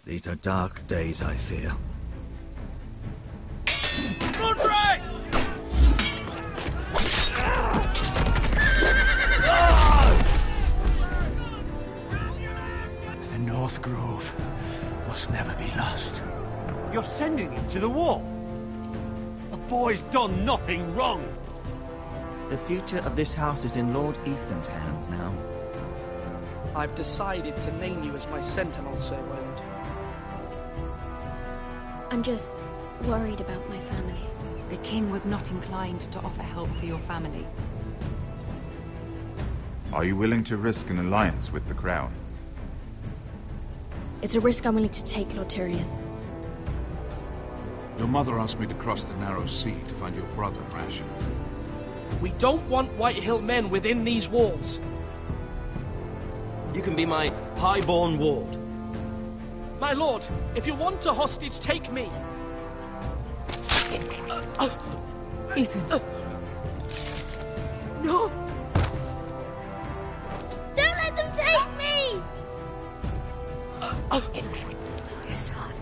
These are dark days, I fear. Roderick! The North Grove must never be lost. You're sending him to the war? The boy's done nothing wrong. The future of this house is in Lord Ethan's hands now. I've decided to name you as my sentinel, Sir Wade. I'm just worried about my family. The king was not inclined to offer help for your family. Are you willing to risk an alliance with the Crown? It's a risk I'm willing to take, Lord Tyrion. Your mother asked me to cross the narrow sea to find your brother, Rasher. We don't want Whitehill men within these walls. You can be my highborn ward. My lord, if you want a hostage, take me. Ethan. No! Don't let them take me! Son.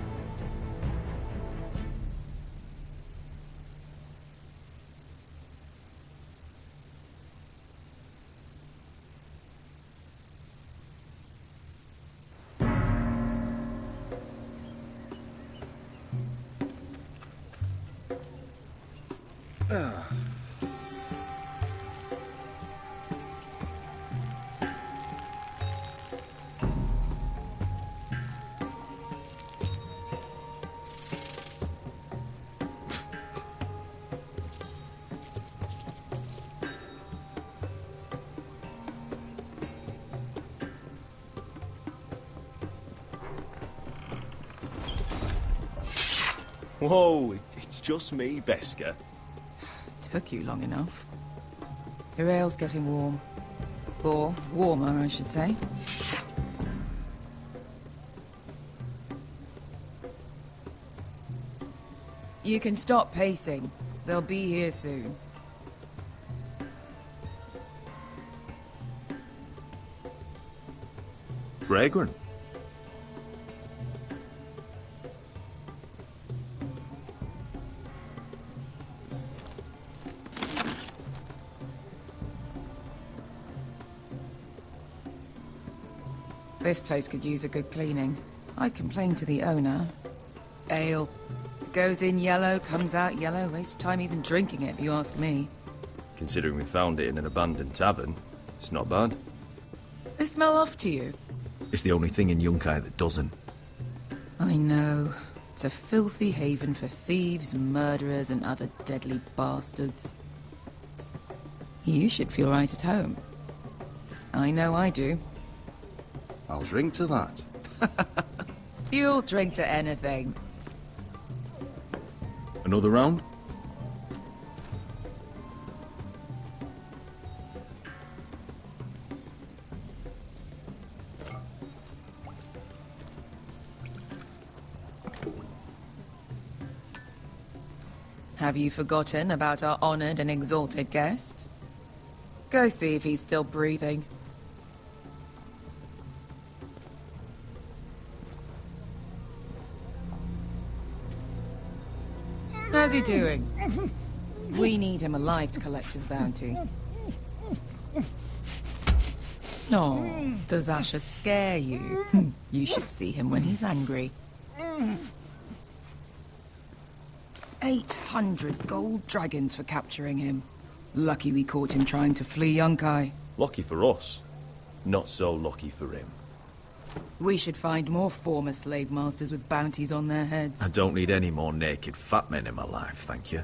Whoa, it's just me, Beska. Took you long enough. Your ale's getting warm. Or warmer, I should say. You can stop pacing. They'll be here soon. Fragrant. This place could use a good cleaning. I complained to the owner. Ale. Goes in yellow, comes out yellow. Waste time even drinking it, if you ask me. Considering we found it in an abandoned tavern, it's not bad. They smell off to you. It's the only thing in Yunkai that doesn't. I know. It's a filthy haven for thieves, murderers, and other deadly bastards. You should feel right at home. I know I do. I'll drink to that. You'll drink to anything. Another round? Have you forgotten about our honored and exalted guest? Go see if he's still breathing. How's he doing? We need him alive to collect his bounty. No, does Asher scare you? You should see him when he's angry. 800 gold dragons for capturing him. Lucky we caught him trying to flee Yunkai. Lucky for us. Not so lucky for him. We should find more former slave masters with bounties on their I heads. don't need any more naked fat men in my life, thank you.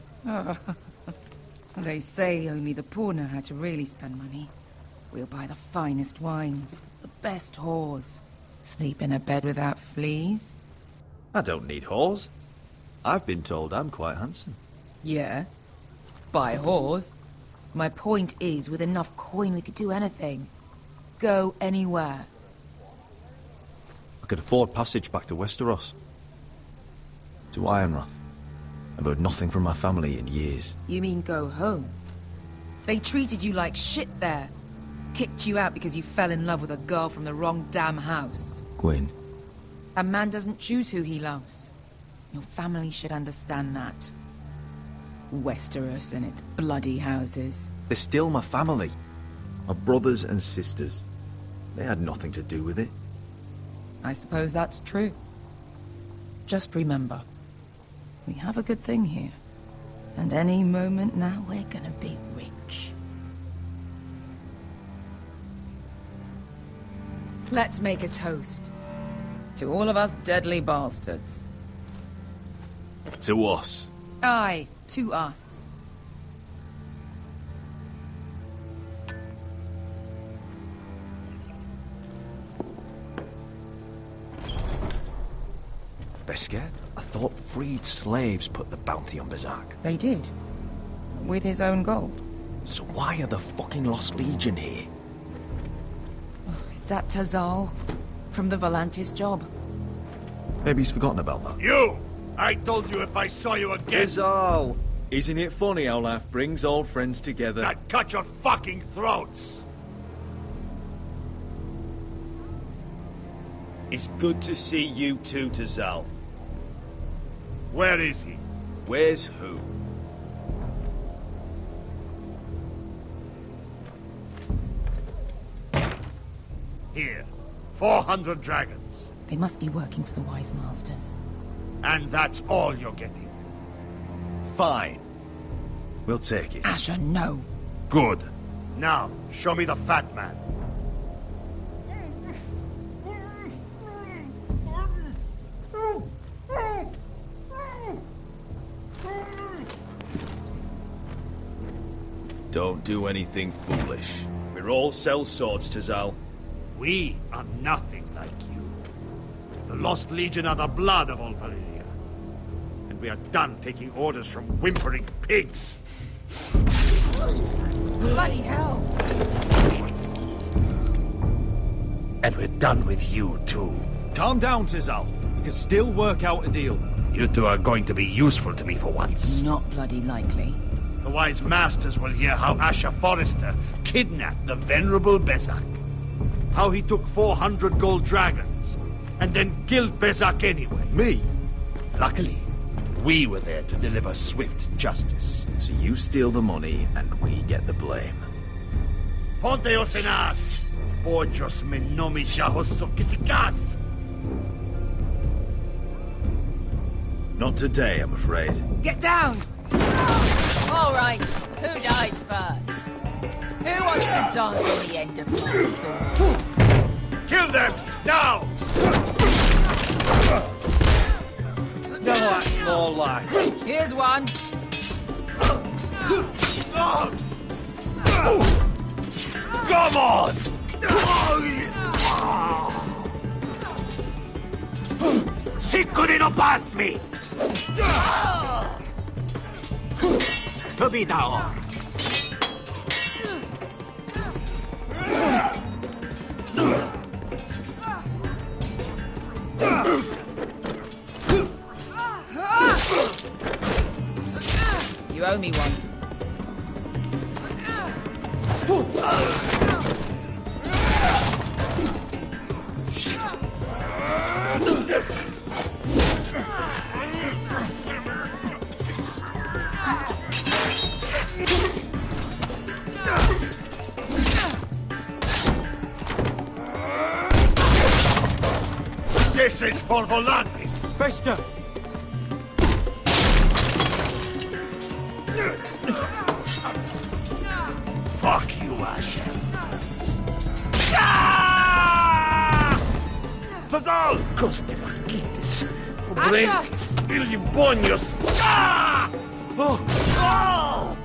They say only the poor know how to really spend money. We'll buy the finest wines, the best whores, sleep in a bed without fleas. I don't need whores. I've been told I'm quite handsome. Yeah, buy whores. My point is, with enough coin we could do anything. Go anywhere. I could afford passage back to Westeros. To Ironrath. I've heard nothing from my family in years. You mean go home? They treated you like shit there. Kicked you out because you fell in love with a girl from the wrong damn house. Gwyn, A man doesn't choose who he loves. Your family should understand that. Westeros and its bloody houses. They're still my family. My brothers and sisters. They had nothing to do with it. I suppose that's true. Just remember, we have a good thing here. And any moment now, we're gonna be rich. Let's make a toast. To all of us deadly bastards. To us. Aye, to us. Beskar? I thought freed slaves put the bounty on Berserk. They did. With his own gold. So why are the fucking Lost Legion here? Is that Tazal? From the Volantis job? Maybe he's forgotten about that. You! I told you if I saw you again... Tizal! Isn't it funny how life brings old friends together? I'd cut your fucking throats! It's good to see you too, Tazal. Where is he? Where's who? Here. 400 dragons. They must be working for the Wise Masters. And that's all you're getting. Fine. We'll take it. Asher, no. Good. Now, show me the fat man. Don't do anything foolish. We're all sellswords, Tazal. We are nothing like you. The Lost Legion are the blood of all Valyria. And we are done taking orders from whimpering pigs. Bloody hell! And we're done with you, too. Calm down, Tizal. We can still work out a deal. You two are going to be useful to me for once. Not bloody likely. The Wise Masters will hear how Asher Forrester kidnapped the venerable Berserk. How he took 400 gold dragons, and then killed Berserk anyway. Me? Luckily, we were there to deliver swift justice. So you steal the money, and we get the blame. Ponteos en as! Pojos me nomi jahosokisikas! Not today, I'm afraid. Get down! All right, who dies first? Who wants to dance on the end of my sword? Kill them! Now! No, that's more like. Here's one. Come on! Sikuri no pass me! Tobidao! You owe me one. This is for Volantis! Beskar! Fuck you, Asher. Tazal! Coste vaquites, pobrenis, ilibonios! Oh! Oh!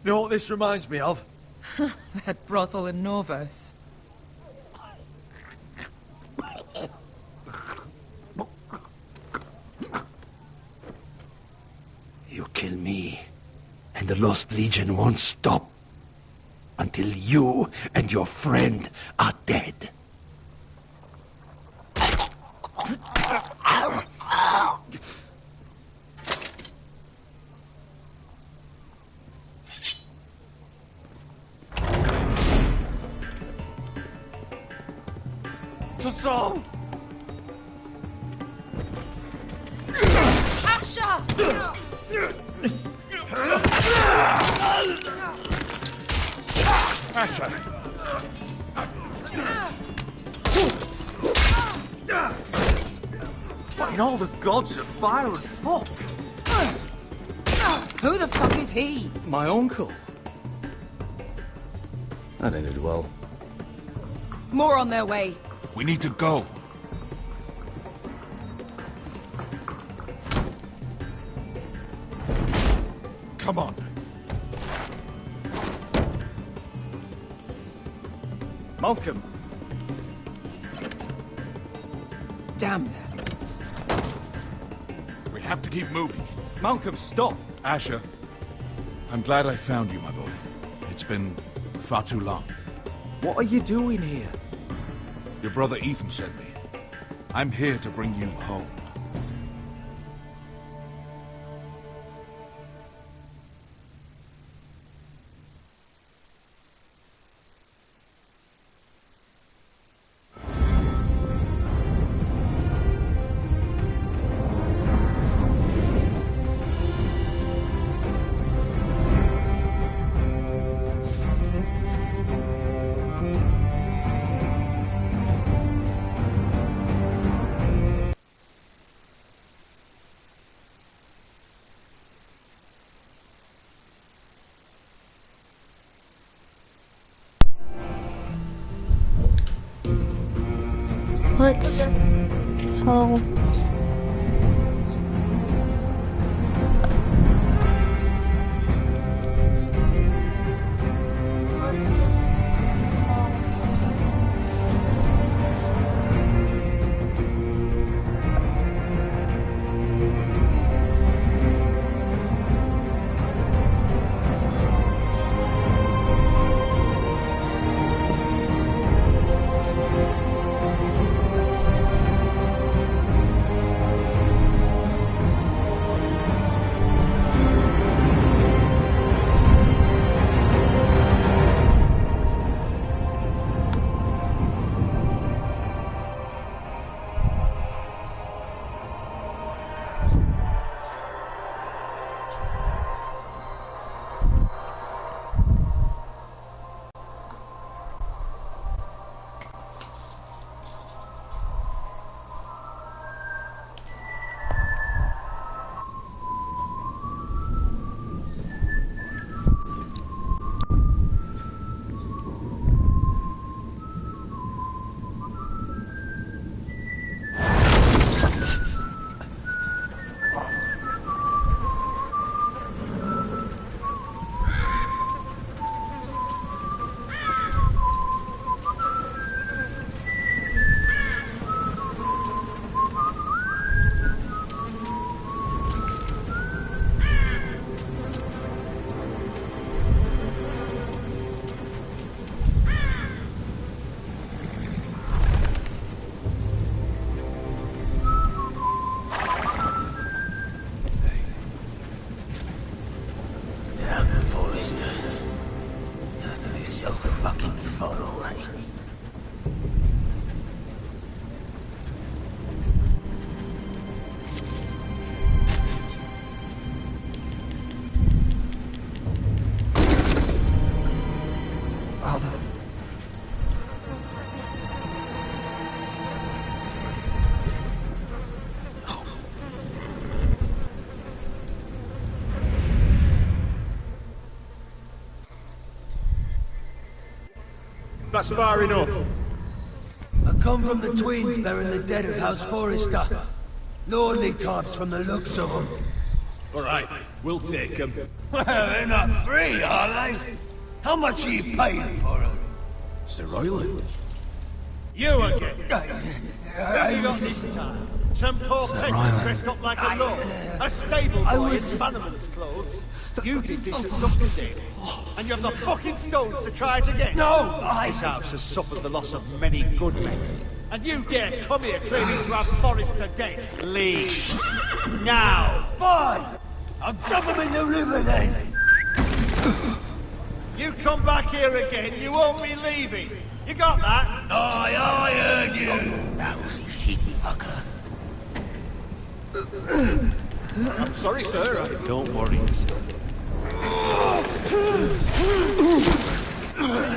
You know what this reminds me of? That brothel in Norvos. You kill me, and the Lost Legion won't stop until you and your friend are dead. to Saul! Asher! Asher! What in all the gods of fire and fuck? Who the fuck is he? My uncle. That ended well. More on their way. We need to go. Come on. Malcolm. Damn. We have to keep moving. Malcolm, stop. Asher, I'm glad I found you, my boy. It's been far too long. What are you doing here? Your brother Ethan sent me. I'm here to bring you home. What's... Oh... That's far enough. I come from the twins bearing the dead of House Forrester. Lordly types from the looks of them. All right, we'll take them. Well, they're not free, are they? How much are you paying for them? Sir Royland. You again. What have you got this time? Some poor peasant dressed up like a lord. A stable boy in Bannerman's clothes. You did this at Duskendale. And you have the fucking stones to try it again. No, This house has suffered the loss of many good men. And you dare come here claiming to have Forrester dead. Leave. Now. fine! I'll dump them in the river then! You come back here again, you won't be leaving. You got that? Aye, I heard you. Lousy sheepy fucker. I'm sorry, sir. Don't worry yourself.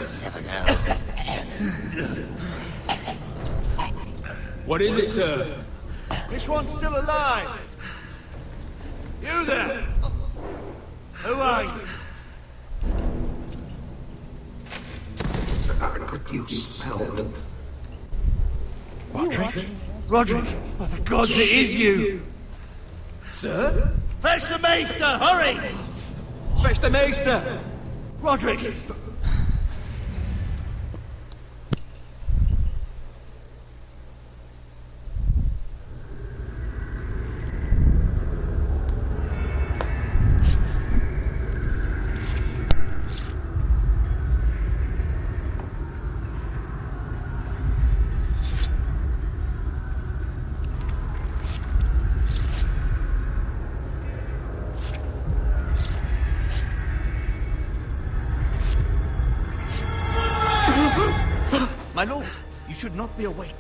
7 out. What is it, sir? This one's still alive. You there? Who are you? Could you smell them? Roderick? Roderick! Oh, for God's sake, it is you! Sir? Fetch the Maester, hurry! Fetch the Maester! Roderick! My lord, you should not be awake.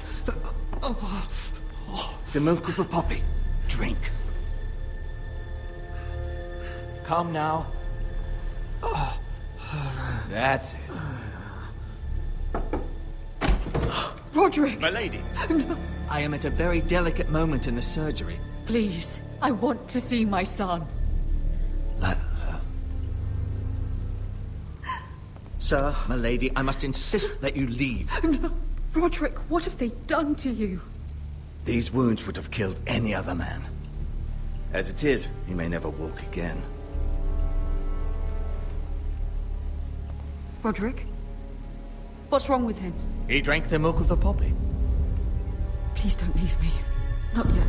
The milk of the poppy. Drink. Calm now. That's it. Roderick! My lady. No. I am at a very delicate moment in the surgery. Please, I want to see my son. Let her. Sir, my lady, I must insist that you leave. No. Roderick, what have they done to you? These wounds would have killed any other man. As it is, he may never walk again. Roderick? What's wrong with him? He drank the milk of the poppy. Please don't leave me. Not yet.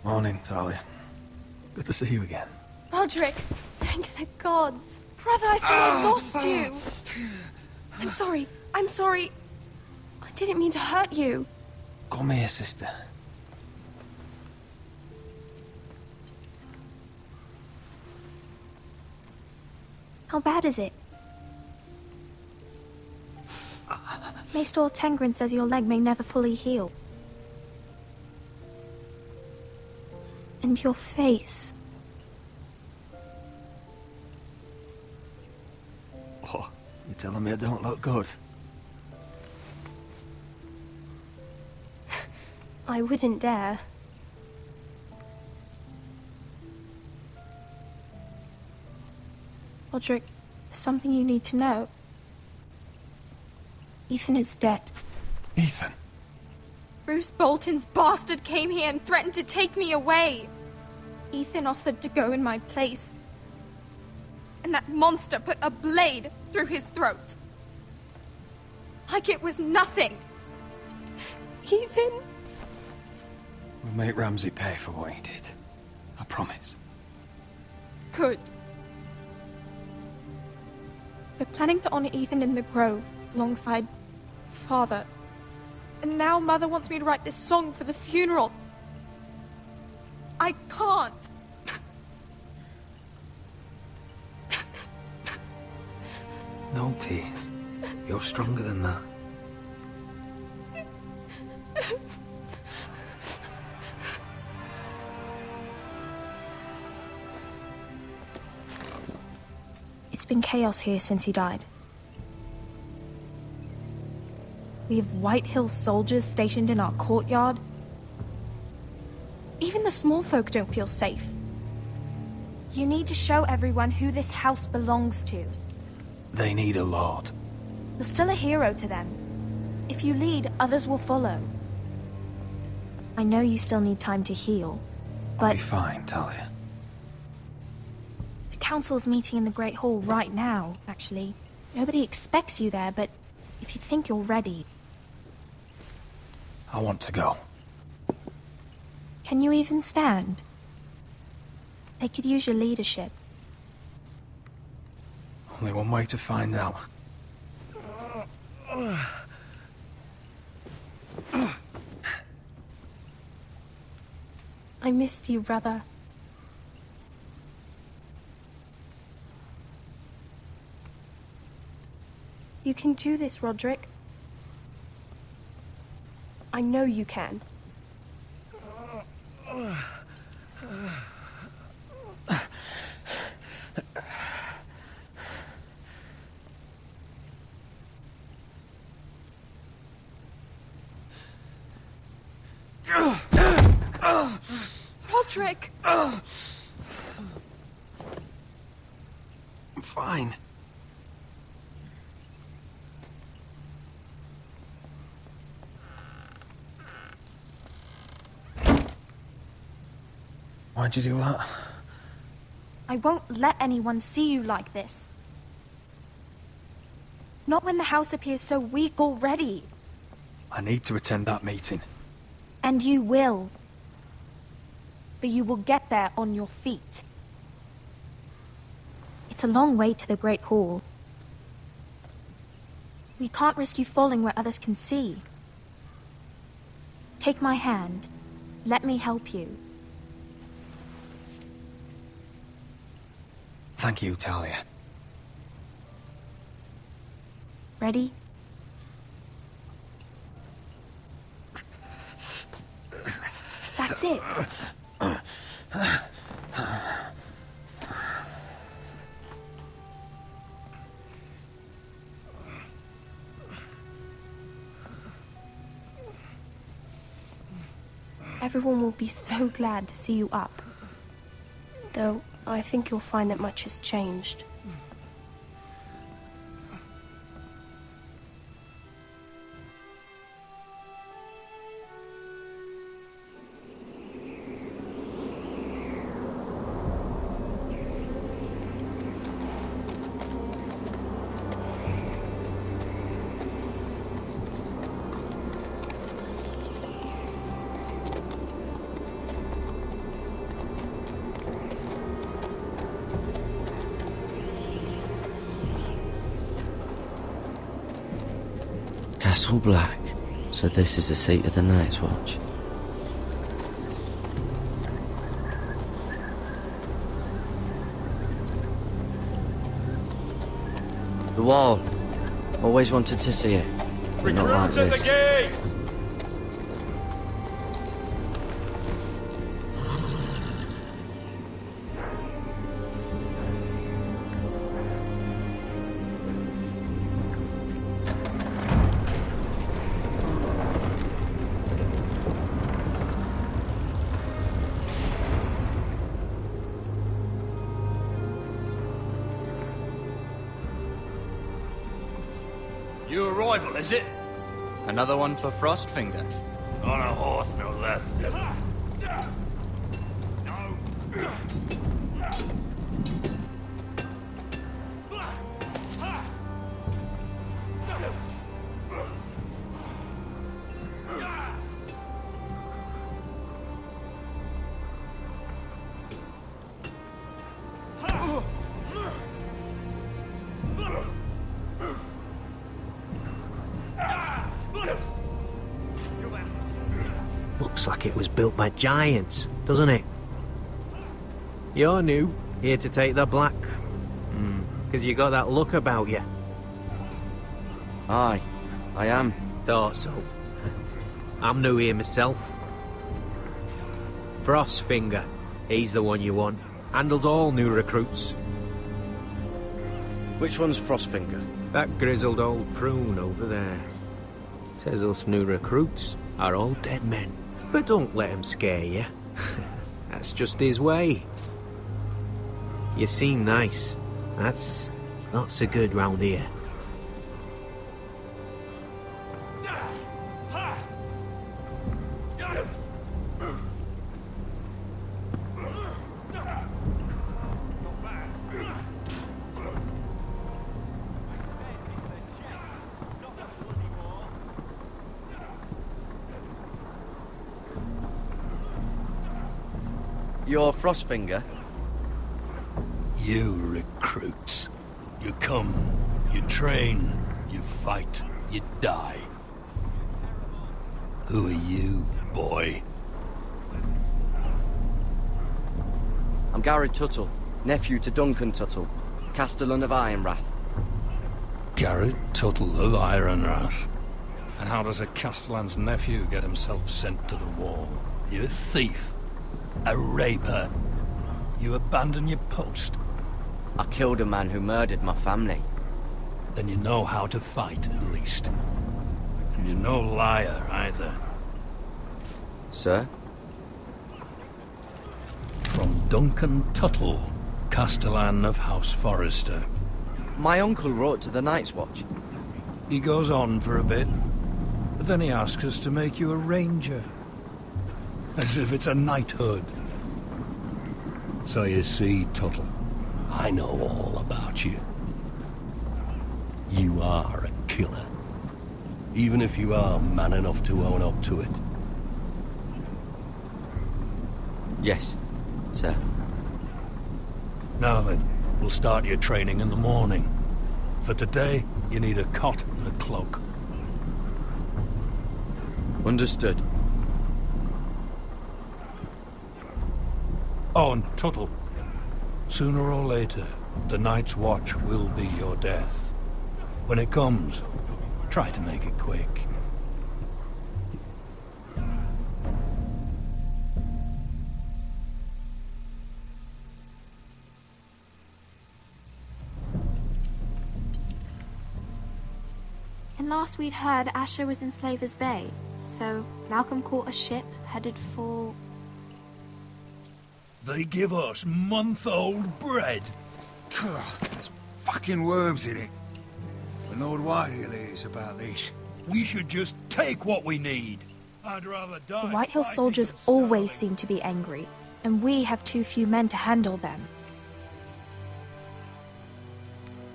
Morning, Talia. Good to see you again. Roderick, thank the gods. Brother, I thought I lost you. I'm sorry. I'm sorry. I didn't mean to hurt you. Come here, sister. How bad is it? Maester Tengrin says your leg may never fully heal. And your face. Oh, you're telling me I don't look good? I wouldn't dare. Roderick, there's something you need to know. Ethan is dead. Ethan? Bruce Bolton's bastard came here and threatened to take me away. Ethan offered to go in my place. And that monster put a blade through his throat. Like it was nothing. Ethan? We'll make Ramsay pay for what he did. I promise. Good. We're planning to honor Ethan in the Grove, alongside Father. And now Mother wants me to write this song for the funeral. I can't. No tears. You're stronger than that. It's been chaos here since he died. We have White Hill soldiers stationed in our courtyard. Even the small folk don't feel safe. You need to show everyone who this house belongs to. They need a lord. You're still a hero to them. If you lead, others will follow. I know you still need time to heal, but... I'll be fine, Talia. The council's meeting in the Great Hall right now, actually. Nobody expects you there, but if you think you're ready... I want to go. Can you even stand? They could use your leadership. Only one way to find out. I missed you, brother. You can do this, Roderick. I know you can. Roderick! I'm fine. Why'd you do that? I won't let anyone see you like this. Not when the house appears so weak already. I need to attend that meeting. And you will. But you will get there on your feet. It's a long way to the Great Hall. We can't risk you falling where others can see. Take my hand. Let me help you. Thank you, Talia. Ready? That's it. Everyone will be so glad to see you up. Though, I think you'll find that much has changed. Castle Black. So this is the seat of the Night's Watch. The wall. Always wanted to see it. But not like Recruits at the this. gate! New arrival, is it? Another one for Frostfinger. On a horse, no less. Looks like it was built by giants, doesn't it? You're new, here to take the black. Because you got that look about you. Aye, I am. Thought so. I'm new here myself. Frostfinger, he's the one you want. Handles all new recruits. Which one's Frostfinger? That grizzled old prune over there. Says us new recruits are all dead men. But don't let him scare you. That's just his way. You seem nice. That's Lots of good round here. You're Frostfinger? You recruits. You come, you train, you fight, you die. Who are you, boy? I'm Gary Tuttle, nephew to Duncan Tuttle, Castellan of Ironrath. Garrett Tuttle of Ironrath. And how does a Castellan's nephew get himself sent to the wall? You a thief. A raper. You abandon your post. I killed a man who murdered my family. Then you know how to fight, at least. And you're no liar, either. Sir? From Duncan Tuttle, Castellan of House Forrester. My uncle wrote to the Night's Watch. He goes on for a bit, but then he asks us to make you a ranger. As if it's a knighthood. So you see, Tuttle, I know all about you. You are a killer. Even if you are man enough to own up to it. Yes, sir. Now then, we'll start your training in the morning. For today, you need a cot and a cloak. Understood. Oh, and Tuttle, sooner or later, the Night's Watch will be your death. When it comes, try to make it quick. And last we'd heard, Asher was in Slaver's Bay, so Malcolm caught a ship headed for... They give us month-old bread. There's fucking worms in it. The Lord Whitehill is about this. We should just take what we need. I'd rather die. The Whitehill soldiers always seem to be angry, and we have too few men to handle them.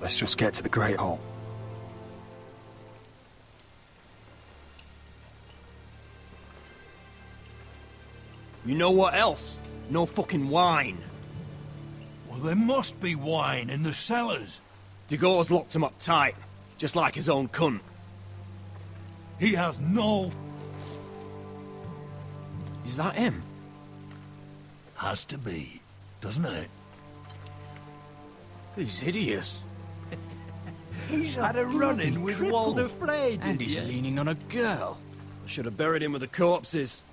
Let's just get to the Great Hall. You know what else? No fucking wine. Well, there must be wine in the cellars. Degore's locked him up tight, just like his own cunt. He has no... Is that him? Has to be, doesn't it? He's hideous. He's had a run-in with Walder Frey, And he's leaning on a girl. I should have buried him with the corpses.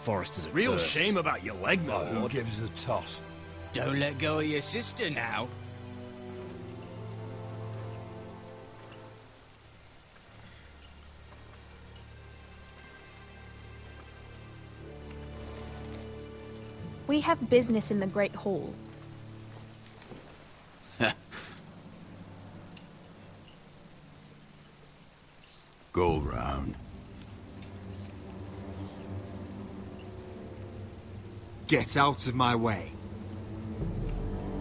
Forrester's a real cursed. shame about your leg, my Who lord. gives a toss? Don't let go of your sister now. We have business in the Great Hall. Go round. Get out of my way.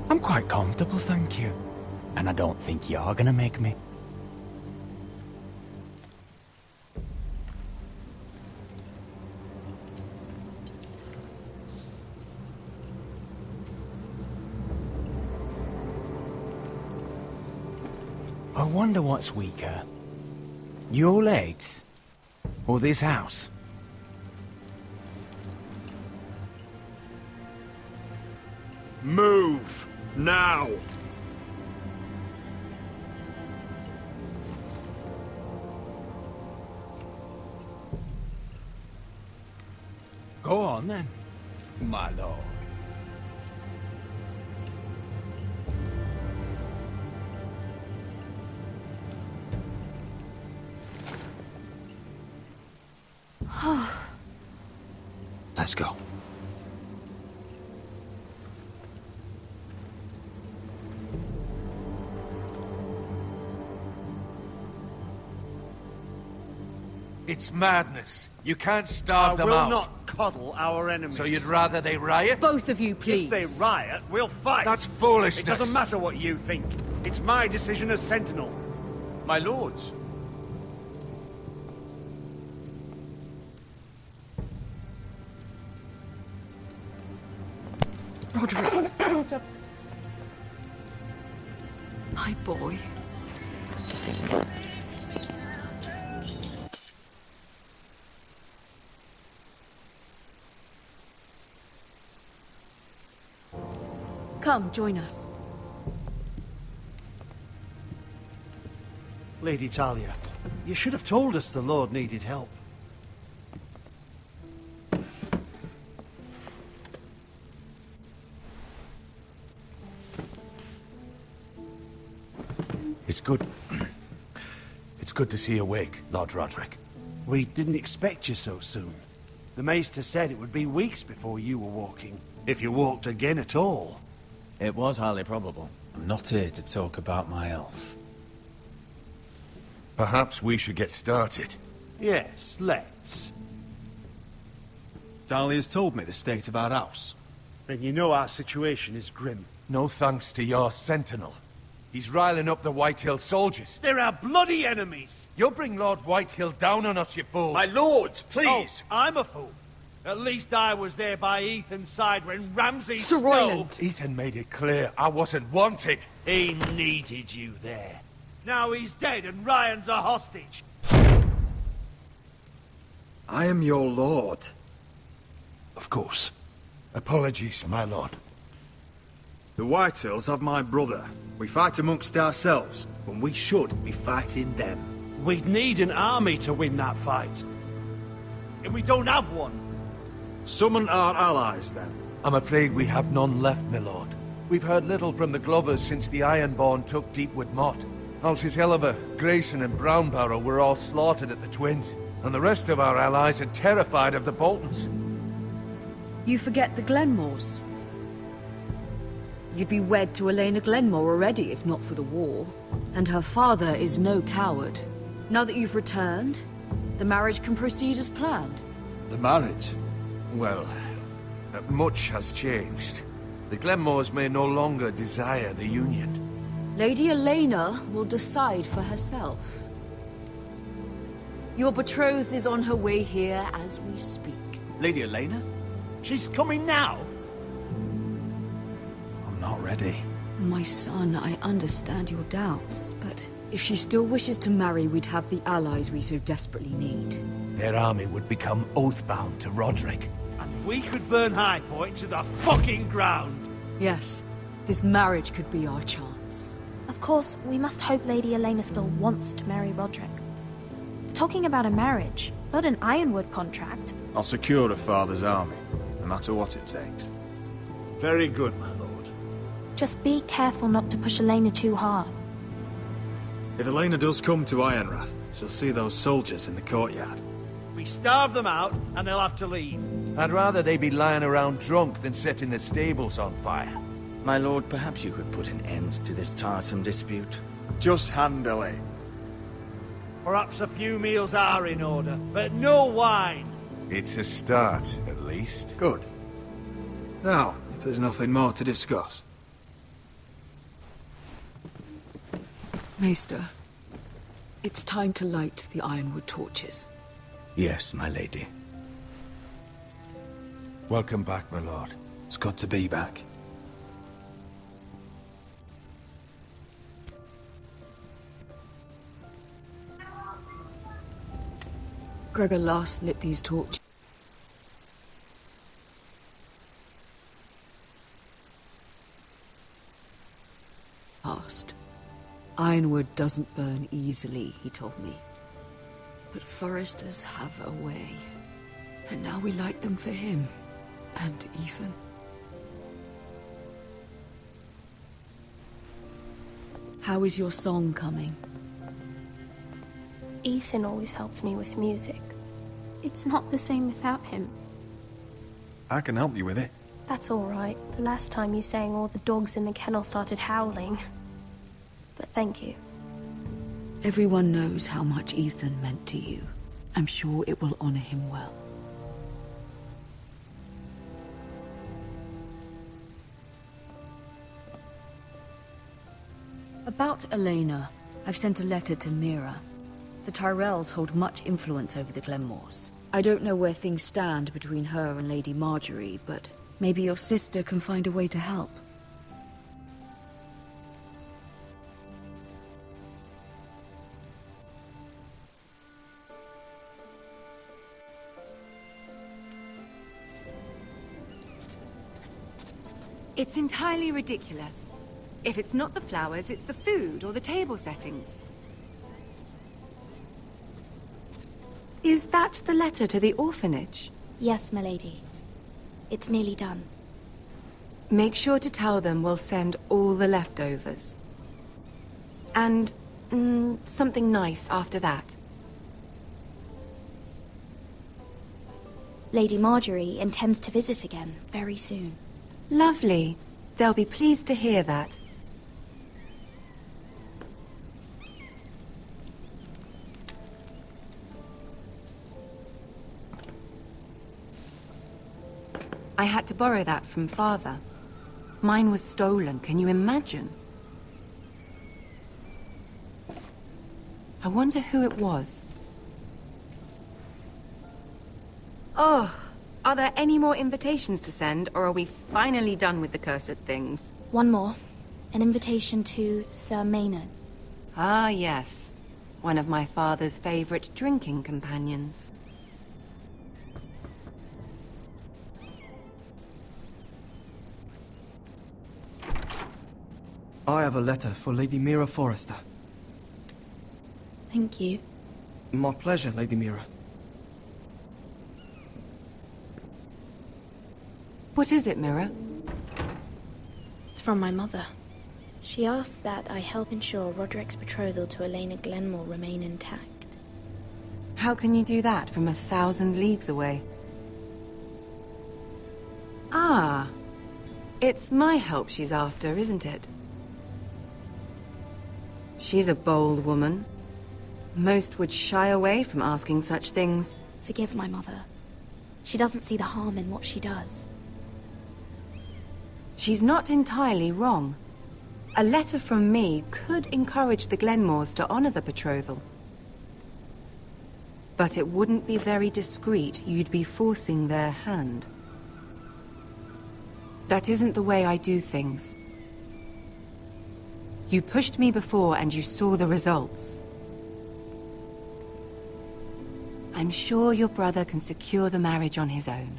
I'm quite comfortable, thank you. And I don't think you're gonna make me. I wonder what's weaker. Your legs? Or this house? Move! Now! Go on then, my lord. Let's go. It's madness. You can't starve them I will out. not coddle our enemies. So you'd rather they riot? Both of you, please. If they riot, we'll fight. That's foolishness. It doesn't matter what you think. It's my decision as Sentinel. My lords. Roderick. My boy. Come, join us. Lady Talia, you should have told us the Lord needed help. It's good. It's good to see you awake, Lord Roderick. We didn't expect you so soon. The Maester said it would be weeks before you were walking, if you walked again at all. It was highly probable. I'm not here to talk about my elf. Perhaps we should get started. Yes, let's. Dahlia's told me the state of our house. Then you know our situation is grim. No thanks to your sentinel. He's riling up the Whitehill soldiers. They're our bloody enemies! You'll bring Lord Whitehill down on us, you fool! My lords, please! Oh, I'm a fool. At least I was there by Ethan's side when Ramsay Sir Royland! Ethan made it clear I wasn't wanted. He needed you there. Now he's dead and Ryan's a hostage. I am your lord. Of course. Apologies, my lord. The Whitehills have my brother. We fight amongst ourselves, when we should be fighting them. We'd need an army to win that fight. And we don't have one. Summon our allies, then. I'm afraid we have none left, my lord. We've heard little from the Glovers since the Ironborn took Deepwood Motte. Alces Helliver, Grayson and Brownbarrow were all slaughtered at the Twins, and the rest of our allies are terrified of the Boltons. You forget the Glenmores. You'd be wed to Elena Glenmore already, if not for the war. And her father is no coward. Now that you've returned, the marriage can proceed as planned. The marriage? Well, much has changed. The Glenmores may no longer desire the union. Lady Elena will decide for herself. Your betrothed is on her way here as we speak. Lady Elena? She's coming now? I'm not ready. My son, I understand your doubts, but if she still wishes to marry, we'd have the allies we so desperately need. Their army would become oathbound to Roderick. And we could burn High Point to the fucking ground! Yes, this marriage could be our chance. Of course, we must hope Lady Elena still wants to marry Roderick. We're talking about a marriage, not an Ironwood contract. I'll secure her father's army, no matter what it takes. Very good, my lord. Just be careful not to push Elena too hard. If Elena does come to Ironrath, she'll see those soldiers in the courtyard. We starve them out, and they'll have to leave. I'd rather they be lying around drunk than setting the stables on fire. My lord, perhaps you could put an end to this tiresome dispute. Just handily. Perhaps a few meals are in order, but no wine. It's a start, at least. Good. Now, if there's nothing more to discuss. Maester, it's time to light the Ironwood torches. Yes, my lady. Welcome back, my lord. It's good to be back. Gregor last lit these torches. Past. Ironwood doesn't burn easily, he told me. But foresters have a way. And now we light them for him. And Ethan. How is your song coming? Ethan always helps me with music. It's not the same without him. I can help you with it. That's all right. The last time you sang, all the dogs in the kennel started howling. But thank you. Everyone knows how much Ethan meant to you. I'm sure it will honor him well. About Elena, I've sent a letter to Mira. The Tyrells hold much influence over the Glenmores. I don't know where things stand between her and Lady Marjorie, but maybe your sister can find a way to help. It's entirely ridiculous. If it's not the flowers, it's the food or the table settings. Is that the letter to the orphanage? Yes, milady. It's nearly done. Make sure to tell them we'll send all the leftovers. And something nice after that. Lady Marjorie intends to visit again very soon. Lovely. They'll be pleased to hear that. I had to borrow that from Father. Mine was stolen, can you imagine? I wonder who it was. Oh, are there any more invitations to send, or are we finally done with the cursed things? One more. An invitation to Sir Maynard. Ah, yes. One of my father's favorite drinking companions. I have a letter for Lady Mira Forrester. Thank you. My pleasure, Lady Mira. What is it, Mira? It's from my mother. She asks that I help ensure Roderick's betrothal to Elena Glenmore remain intact. How can you do that from 1,000 leagues away? Ah, it's my help she's after, isn't it? She's a bold woman. Most would shy away from asking such things. Forgive my mother. She doesn't see the harm in what she does. She's not entirely wrong. A letter from me could encourage the Glenmores to honor the betrothal. But it wouldn't be very discreet. You'd be forcing their hand. That isn't the way I do things. You pushed me before and you saw the results. I'm sure your brother can secure the marriage on his own.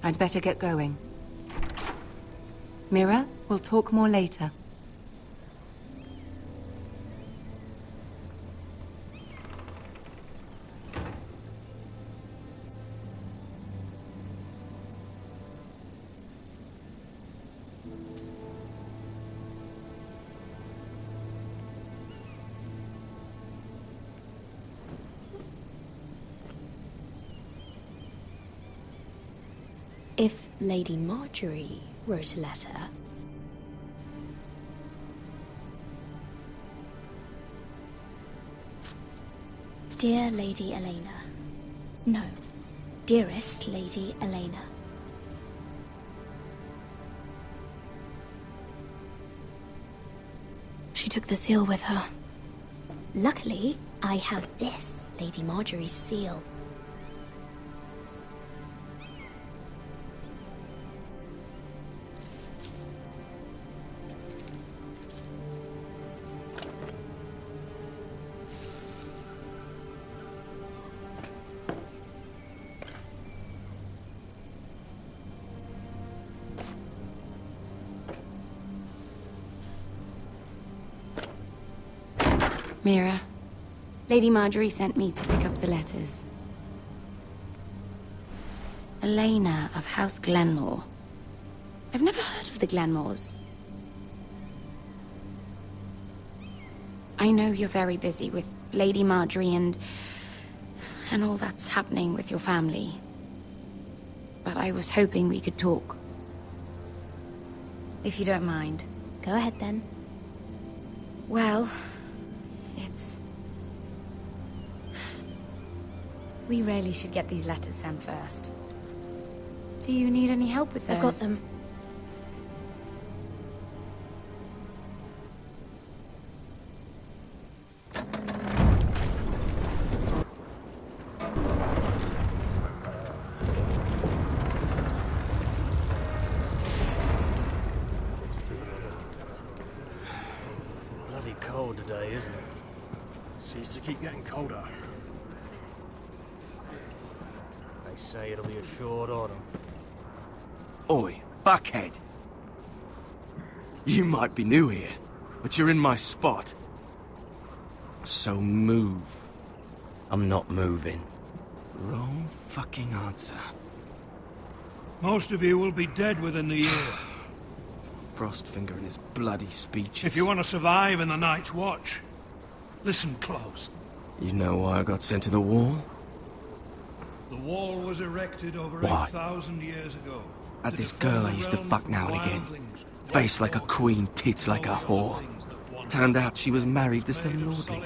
I'd better get going. Mira, we'll talk more later. If Lady Marjorie wrote a letter... Dear Lady Elena. No. Dearest Lady Elena. She took the seal with her. Luckily, I have this, Lady Marjorie's seal. Mira, Lady Marjorie sent me to pick up the letters. Elena of House Glenmore. I've never heard of the Glenmores. I know you're very busy with Lady Marjorie and all that's happening with your family. But I was hoping we could talk. If you don't mind. Go ahead then. Well, it's We really should get these letters sent first. Do you need any help with those? I've got them. Bloody cold today, isn't it? Seems to keep getting colder. They say it'll be a short autumn. Oi, fuckhead. You might be new here, but you're in my spot. So move. I'm not moving. Wrong fucking answer. Most of you will be dead within the year. Frostfinger and his bloody speeches. If you want to survive in the Night's Watch, listen close. You know why I got sent to the wall? The wall was erected over Why? 8,000 years ago. Had this girl I used to fuck now and again. Face like a queen, tits like a whore. Turned out she was married to some lordling.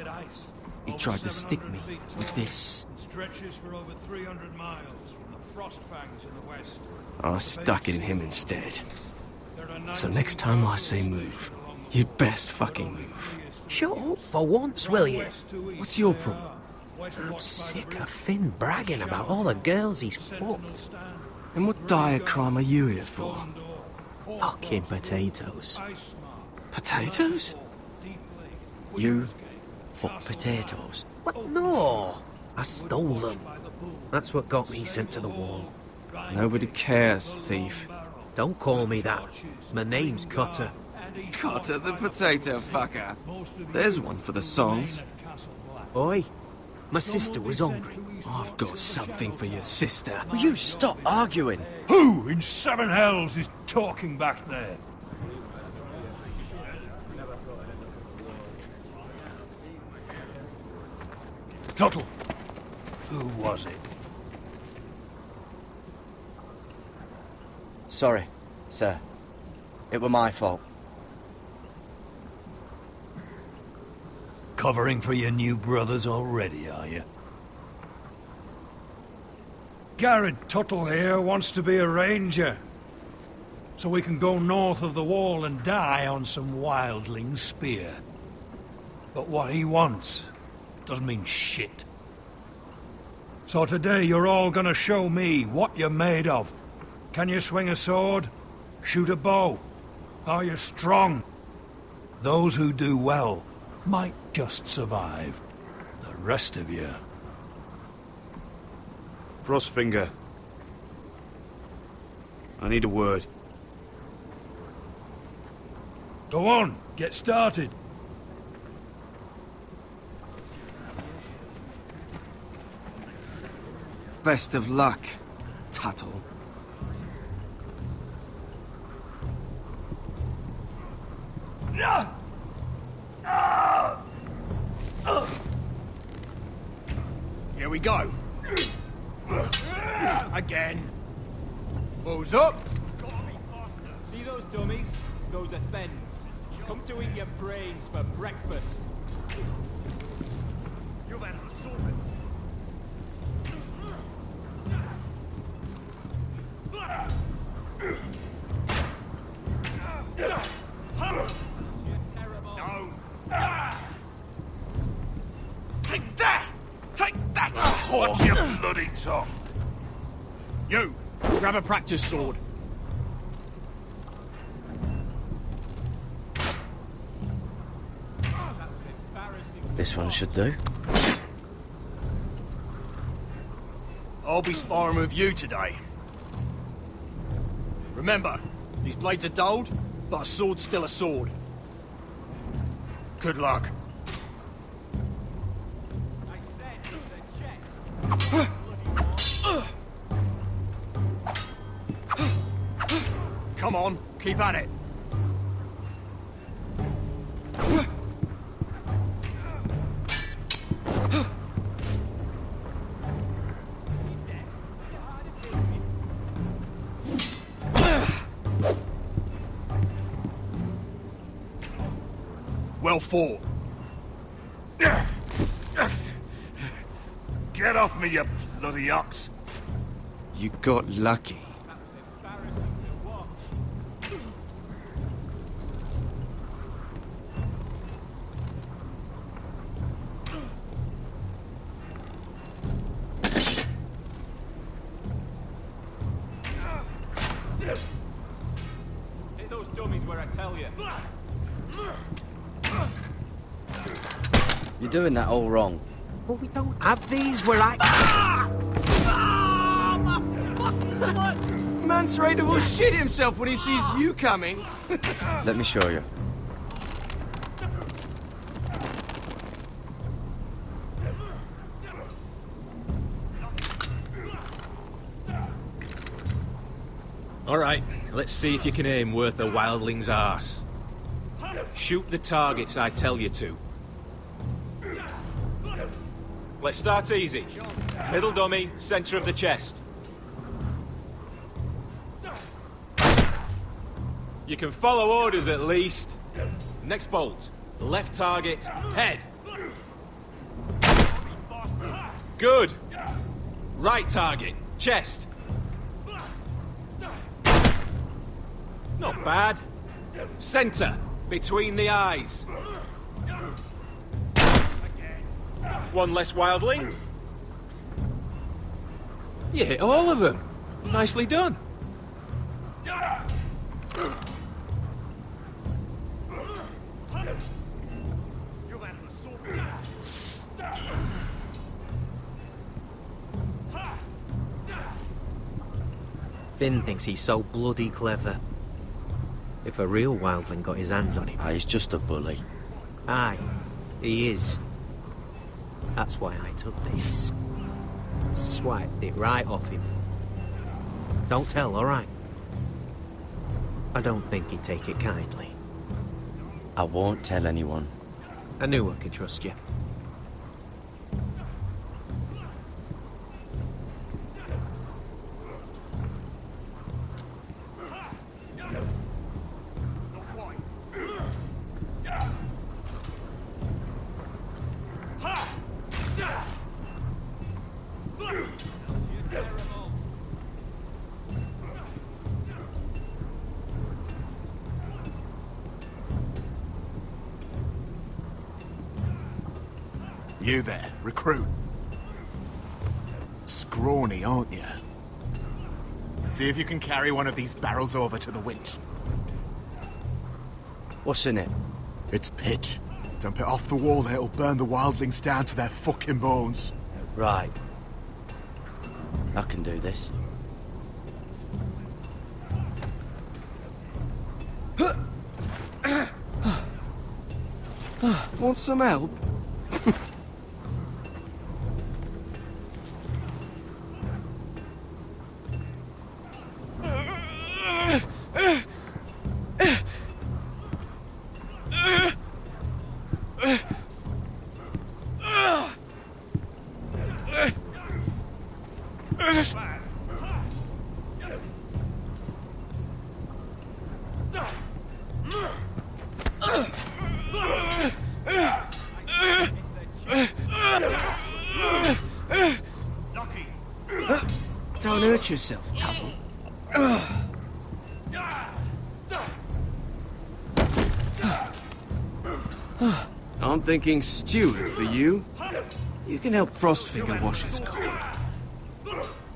He tried to stick me with this. Stretches for over 300 miles from the frost fangs in the west. I stuck it in him instead. So next time I say move, you'd best fucking move. Shut up for once, will you? What's your problem? I'm sick of Finn bragging about all the girls he's fucked. And what dire crime are you here for? Fucking potatoes. Potatoes? You fuck potatoes? What? No! I stole them. That's what got me sent to the wall. Nobody cares, thief. Don't call me that. My name's Cutter. Cutter the potato fucker. There's one for the songs. Oi, my sister was hungry. I've got something for your sister. Will you stop arguing? Who in seven hells is talking back there? Tuttle. Who was it? Sorry, sir. It were my fault. Covering for your new brothers already, are you? Garrett Tuttle here wants to be a ranger. So we can go north of the wall and die on some wildling's spear. But what he wants doesn't mean shit. So today you're all gonna show me what you're made of. Can you swing a sword? Shoot a bow? Are you strong? Those who do well might just survive. The rest of you... Frostfinger. I need a word. Go on, get started. Best of luck, Tuttle. Here we go. Again. Who's up? See those dummies? Those are thens. Come to eat your brains for breakfast. You've had a sorted. Take that! Take that! Watch your bloody tongue! You! Grab a practice sword. This one should do. I'll be sparring with you today. Remember, these blades are dulled, but a sword's still a sword. Good luck. Come on, keep at it. Well fought. Get off me, you bloody ox. You got lucky. Hit those dummies where I tell you. You're doing that all wrong. Well, we don't have these where I... Man's ready to shit himself when he sees you coming. Let me show you. All right, let's see if you can aim worth a wildling's arse. Shoot the targets I tell you to. Let's start easy. Middle dummy, center of the chest. You can follow orders at least. Next bolt. Left target, head. Good. Right target, chest. Not bad. Center, between the eyes. One less wildling. You hit all of them. Nicely done. Finn thinks he's so bloody clever. If a real wildling got his hands on him... He's just a bully. Aye, he is. That's why I took these. Swiped it right off him. Don't tell, alright? I don't think he'd take it kindly. I won't tell anyone. I knew I could trust you. You there, recruit. Scrawny, aren't you? See if you can carry one of these barrels over to the winch. What's in it? It's pitch. Dump it off the wall and it'll burn the wildlings down to their fucking bones. Right. I can do this. Want some help? Don't hurt yourself, Tuttle. I'm thinking steward for you. You can help Frostfinger wash his cock.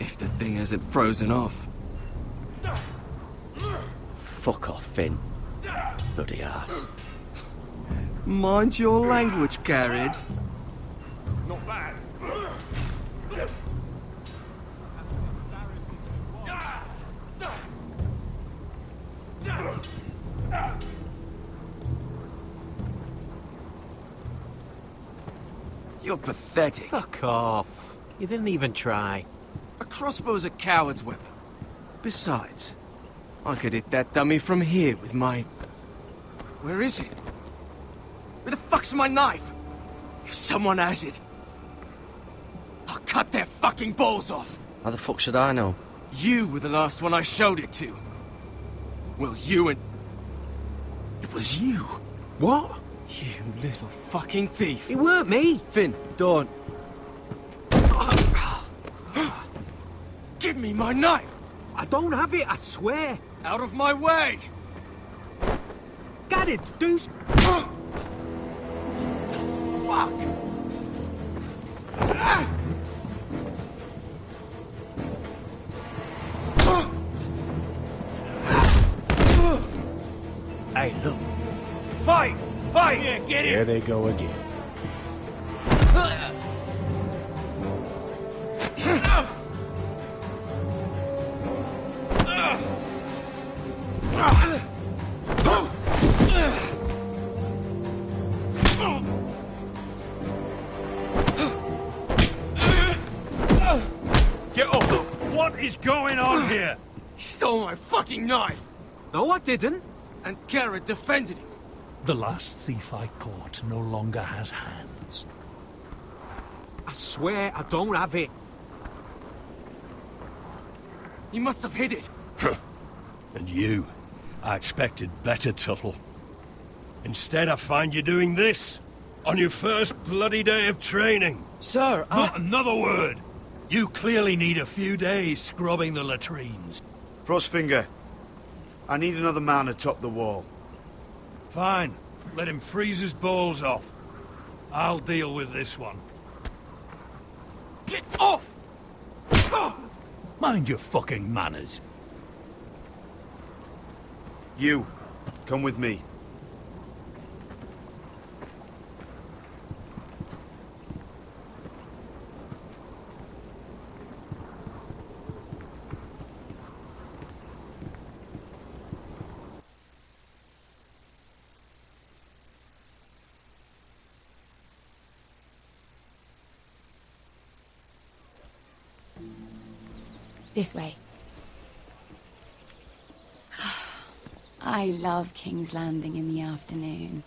If the thing hasn't frozen off. Fuck off, Finn. Bloody ass. Mind your language, Garrett. Not bad. You're pathetic. Fuck off. You didn't even try. A crossbow's a coward's weapon. Besides, I could hit that dummy from here with my... Where is it? Where the fuck's my knife? If someone has it, I'll cut their fucking balls off. How the fuck should I know? You were the last one I showed it to. Well, you and... It was you. What? You little fucking thief. It weren't me. Finn, don't. Give me my knife! I don't have it, I swear! Out of my way! Get it, do Fuck! Hey, look. Fight! Fight! Yeah, get Here it! they go again. Get off! What is going on here? He stole my fucking knife! No, I didn't. And Garrett defended him. The last thief I caught no longer has hands. I swear I don't have it. He must have hid it. And you? I expected better, Tuttle. Instead, I find you doing this. On your first bloody day of training. Sir, Not another word! You clearly need a few days scrubbing the latrines. Frostfinger, I need another man atop the wall. Fine. Let him freeze his balls off. I'll deal with this one. Get off! Mind your fucking manners. You, come with me. This way. I love King's Landing in the afternoon.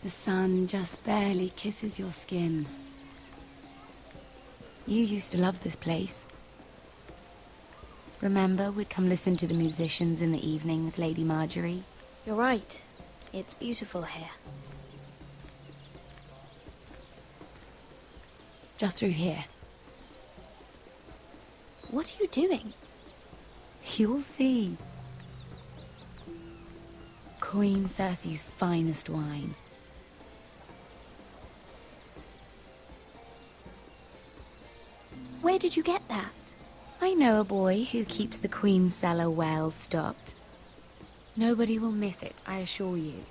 The sun just barely kisses your skin. You used to love this place. Remember, we'd come listen to the musicians in the evening with Lady Marjorie? You're right. It's beautiful here. Just through here. What are you doing? You'll see. Queen Cersei's finest wine. Where did you get that? I know a boy who keeps the Queen's cellar well stocked. Nobody will miss it, I assure you.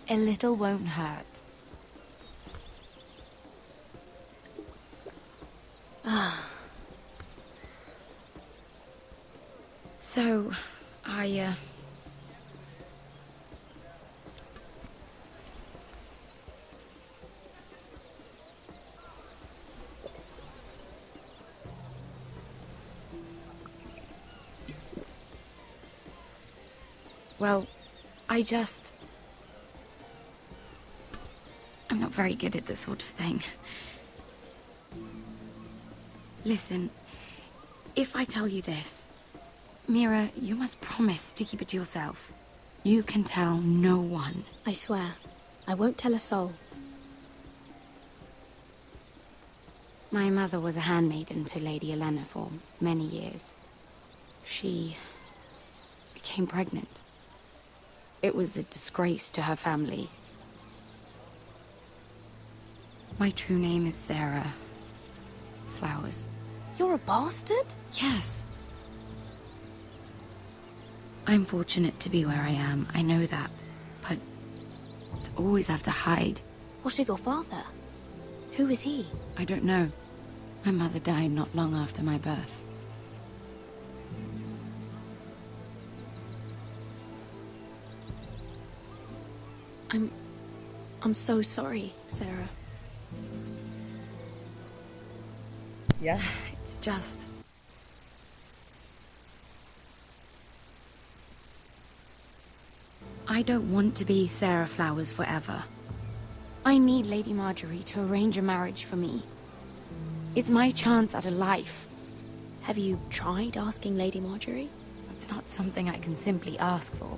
A little won't hurt. Ah. So, well, I'm not very good at this sort of thing. Listen, if I tell you this, Mira, you must promise to keep it to yourself. You can tell no one. I swear. I won't tell a soul. My mother was a handmaiden to Lady Olenna for many years. She became pregnant. It was a disgrace to her family. My true name is Sarah Flowers. You're a bastard? Yes. I'm fortunate to be where I am, I know that. But to always have to hide. What of your father? Who is he? I don't know. My mother died not long after my birth. I'm so sorry, Sarah. Yeah? It's just... I don't want to be Sarah Flowers forever. I need Lady Marjorie to arrange a marriage for me. It's my chance at a life. Have you tried asking Lady Marjorie? It's not something I can simply ask for.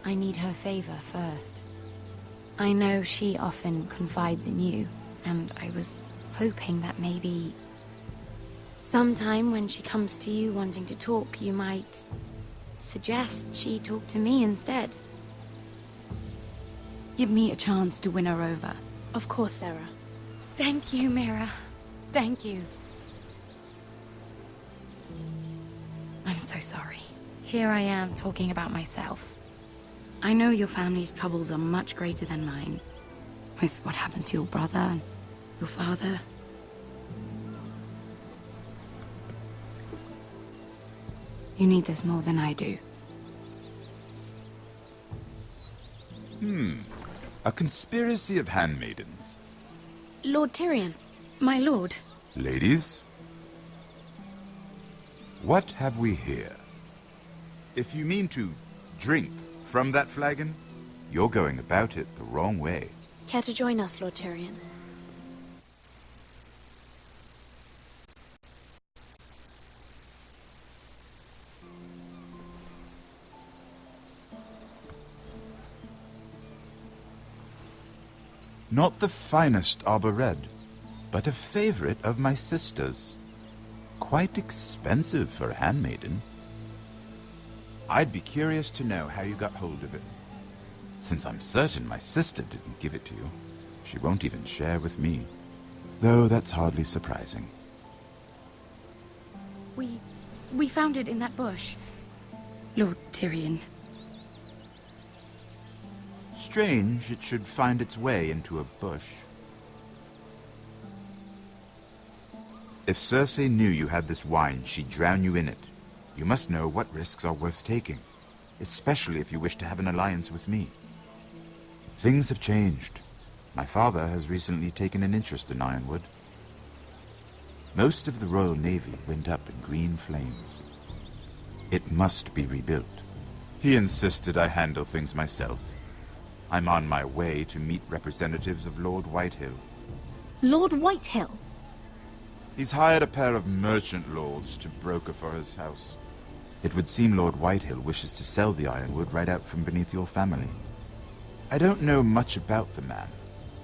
I need her favor first. I know she often confides in you, and I was hoping that maybe sometime when she comes to you wanting to talk, you might suggest she talk to me instead. Give me a chance to win her over. Of course, Sarah. Thank you, Mira. Thank you. I'm so sorry. Here I am talking about myself. I know your family's troubles are much greater than mine. With what happened to your brother and your father. You need this more than I do. A conspiracy of handmaidens. Lord Tyrion. My lord. Ladies, what have we here? If you mean to drink from that flagon, you're going about it the wrong way. Care to join us, Lord Tyrion? Not the finest arbor red, but a favorite of my sister's. Quite expensive for a handmaiden. I'd be curious to know how you got hold of it. Since I'm certain my sister didn't give it to you, she won't even share with me. Though that's hardly surprising. We found it in that bush. Lord Tyrion. Strange it should find its way into a bush. If Cersei knew you had this wine, she'd drown you in it. You must know what risks are worth taking, especially if you wish to have an alliance with me. Things have changed. My father has recently taken an interest in Ironwood. Most of the Royal Navy went up in green flames. It must be rebuilt. He insisted I handle things myself. I'm on my way to meet representatives of Lord Whitehill. Lord Whitehill? He's hired a pair of merchant lords to broker for his house. It would seem Lord Whitehill wishes to sell the Ironwood right out from beneath your family. I don't know much about the man,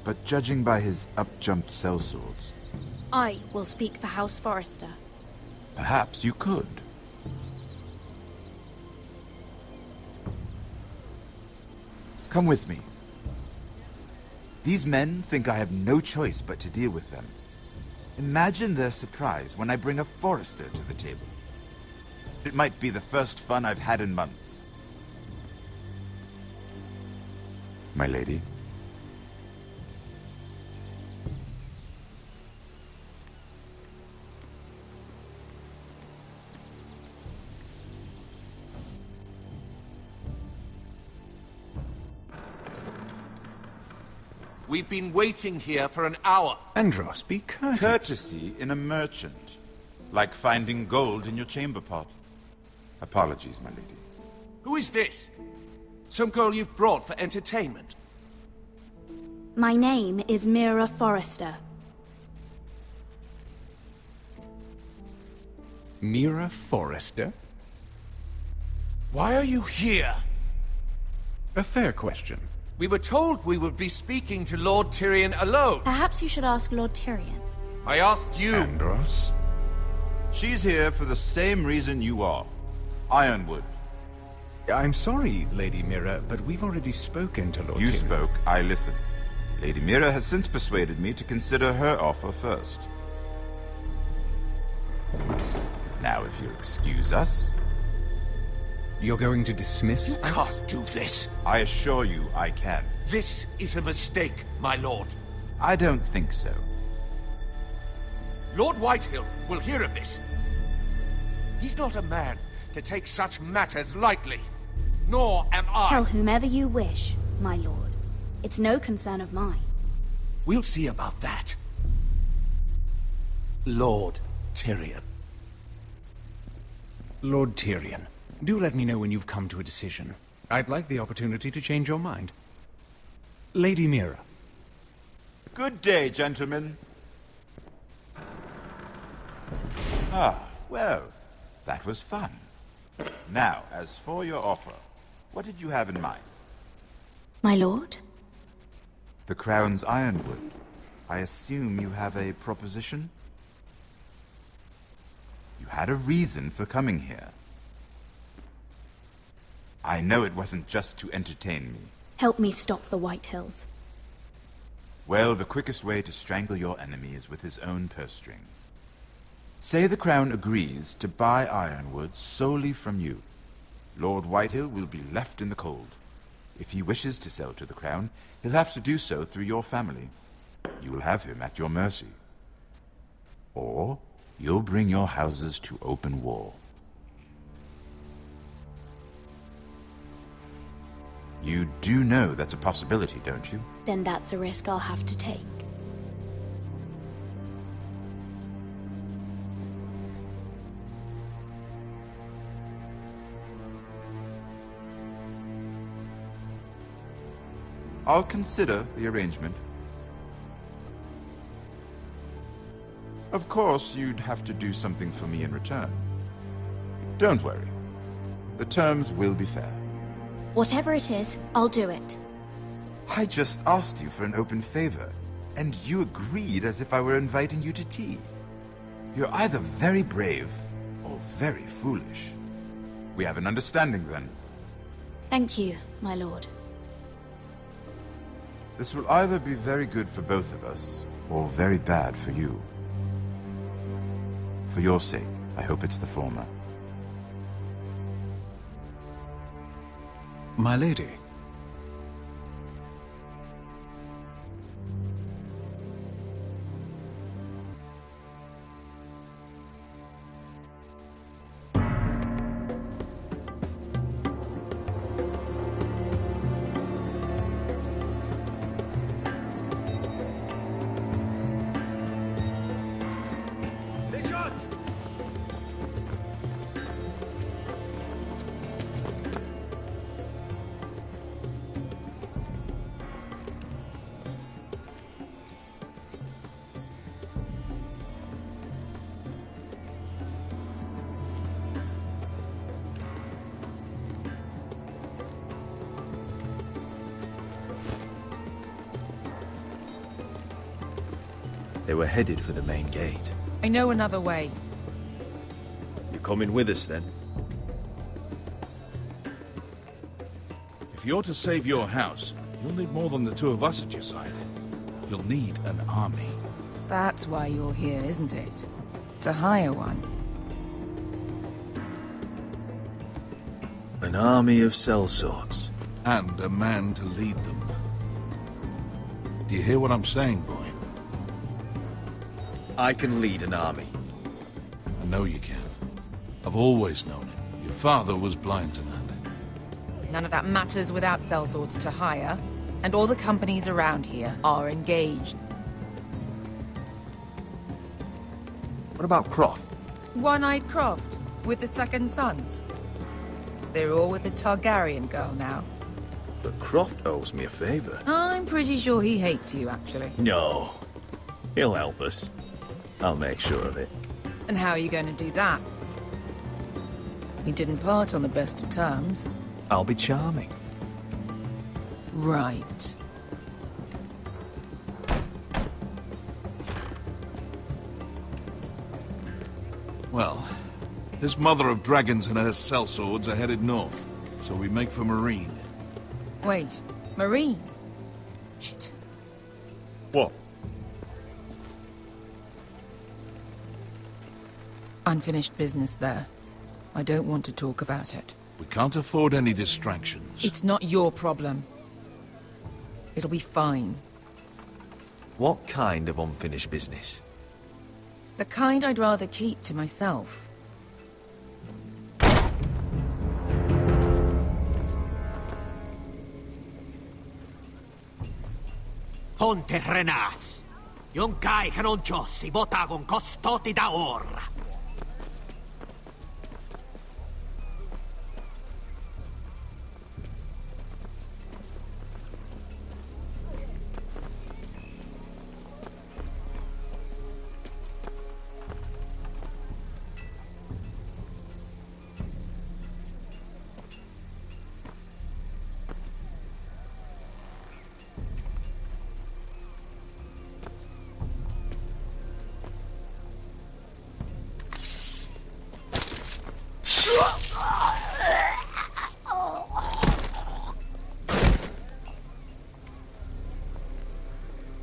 but judging by his up-jumped sellswords... I will speak for House Forrester. Perhaps you could. Come with me. These men think I have no choice but to deal with them. Imagine their surprise when I bring a Forrester to the table. It might be the first fun I've had in months. My lady. We've been waiting here for an hour. Andros, be courteous. Courtesy in a merchant. Like finding gold in your chamber pot. Apologies, my lady. Who is this? Some girl you've brought for entertainment? My name is Mira Forrester. Mira Forrester? Why are you here? A fair question. We were told we would be speaking to Lord Tyrion alone. Perhaps you should ask Lord Tyrion. I asked you. Andros? She's here for the same reason you are. Ironwood. I'm sorry, Lady Mira, but we've already spoken to Lord You Tyrion. spoke, I listened. Lady Mira has since persuaded me to consider her offer first. Now, if you'll excuse us... You're going to dismiss You can't do this. I assure you I can. This is a mistake, my lord. I don't think so. Lord Whitehill will hear of this. He's not a man to take such matters lightly. Nor am I. Tell whomever you wish, my lord. It's no concern of mine. We'll see about that. Lord Tyrion. Lord Tyrion, do let me know when you've come to a decision. I'd like the opportunity to change your mind. Lady Mira. Good day, gentlemen. Ah, well, that was fun. Now, as for your offer, what did you have in mind? My lord? The Crown's Ironwood. I assume you have a proposition? You had a reason for coming here. I know it wasn't just to entertain me. Help me stop the White Hills. Well, the quickest way to strangle your enemy is with his own purse strings. Say the Crown agrees to buy Ironwood solely from you. Lord Whitehill will be left in the cold. If he wishes to sell to the Crown, he'll have to do so through your family. You will have him at your mercy. Or you'll bring your houses to open war. You do know that's a possibility, don't you? Then that's a risk I'll have to take. I'll consider the arrangement. Of course, you'd have to do something for me in return. Don't worry. The terms will be fair. Whatever it is, I'll do it. I just asked you for an open favor, and you agreed as if I were inviting you to tea. You're either very brave or very foolish. We have an understanding then. Thank you, my lord. This will either be very good for both of us, or very bad for you. For your sake, I hope it's the former. My lady. They were headed for the main gate. I know another way. You coming with us, then? If you're to save your house, you'll need more than the two of us at your side. You'll need an army. That's why you're here, isn't it? To hire one. An army of sellswords. And a man to lead them. Do you hear what I'm saying, boy? I can lead an army. I know you can. I've always known it. Your father was blind to that. None of that matters without sellswords to hire, and all the companies around here are engaged. What about Croft? One-eyed Croft, with the second sons. They're all with the Targaryen girl now. But Croft owes me a favor. I'm pretty sure he hates you, actually. No. He'll help us. I'll make sure of it. And how are you going to do that? We didn't part on the best of terms. I'll be charming. Right. Well, this mother of dragons and her sellswords are headed north, so we make for Marine. Wait, Marine? Shit. What? Unfinished business there. I don't want to talk about it. We can't afford any distractions. It's not your problem. It'll be fine. What kind of unfinished business? The kind I'd rather keep to myself. Ponte Renas. Yung kai kanoncho si bota con costoti da ora.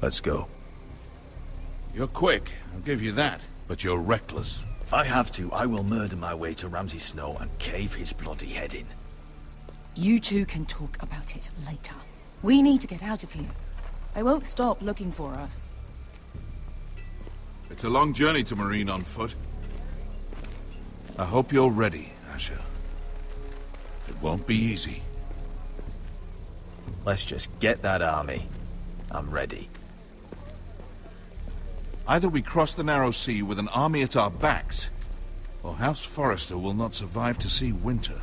Let's go. You're quick, I'll give you that, but you're reckless. If I have to, I will murder my way to Ramsay Snow and cave his bloody head in. You two can talk about it later. We need to get out of here. They won't stop looking for us. It's a long journey to Marine on foot. I hope you're ready, Asher. It won't be easy. Let's just get that army. I'm ready. Either we cross the narrow sea with an army at our backs, or House Forrester will not survive to see winter.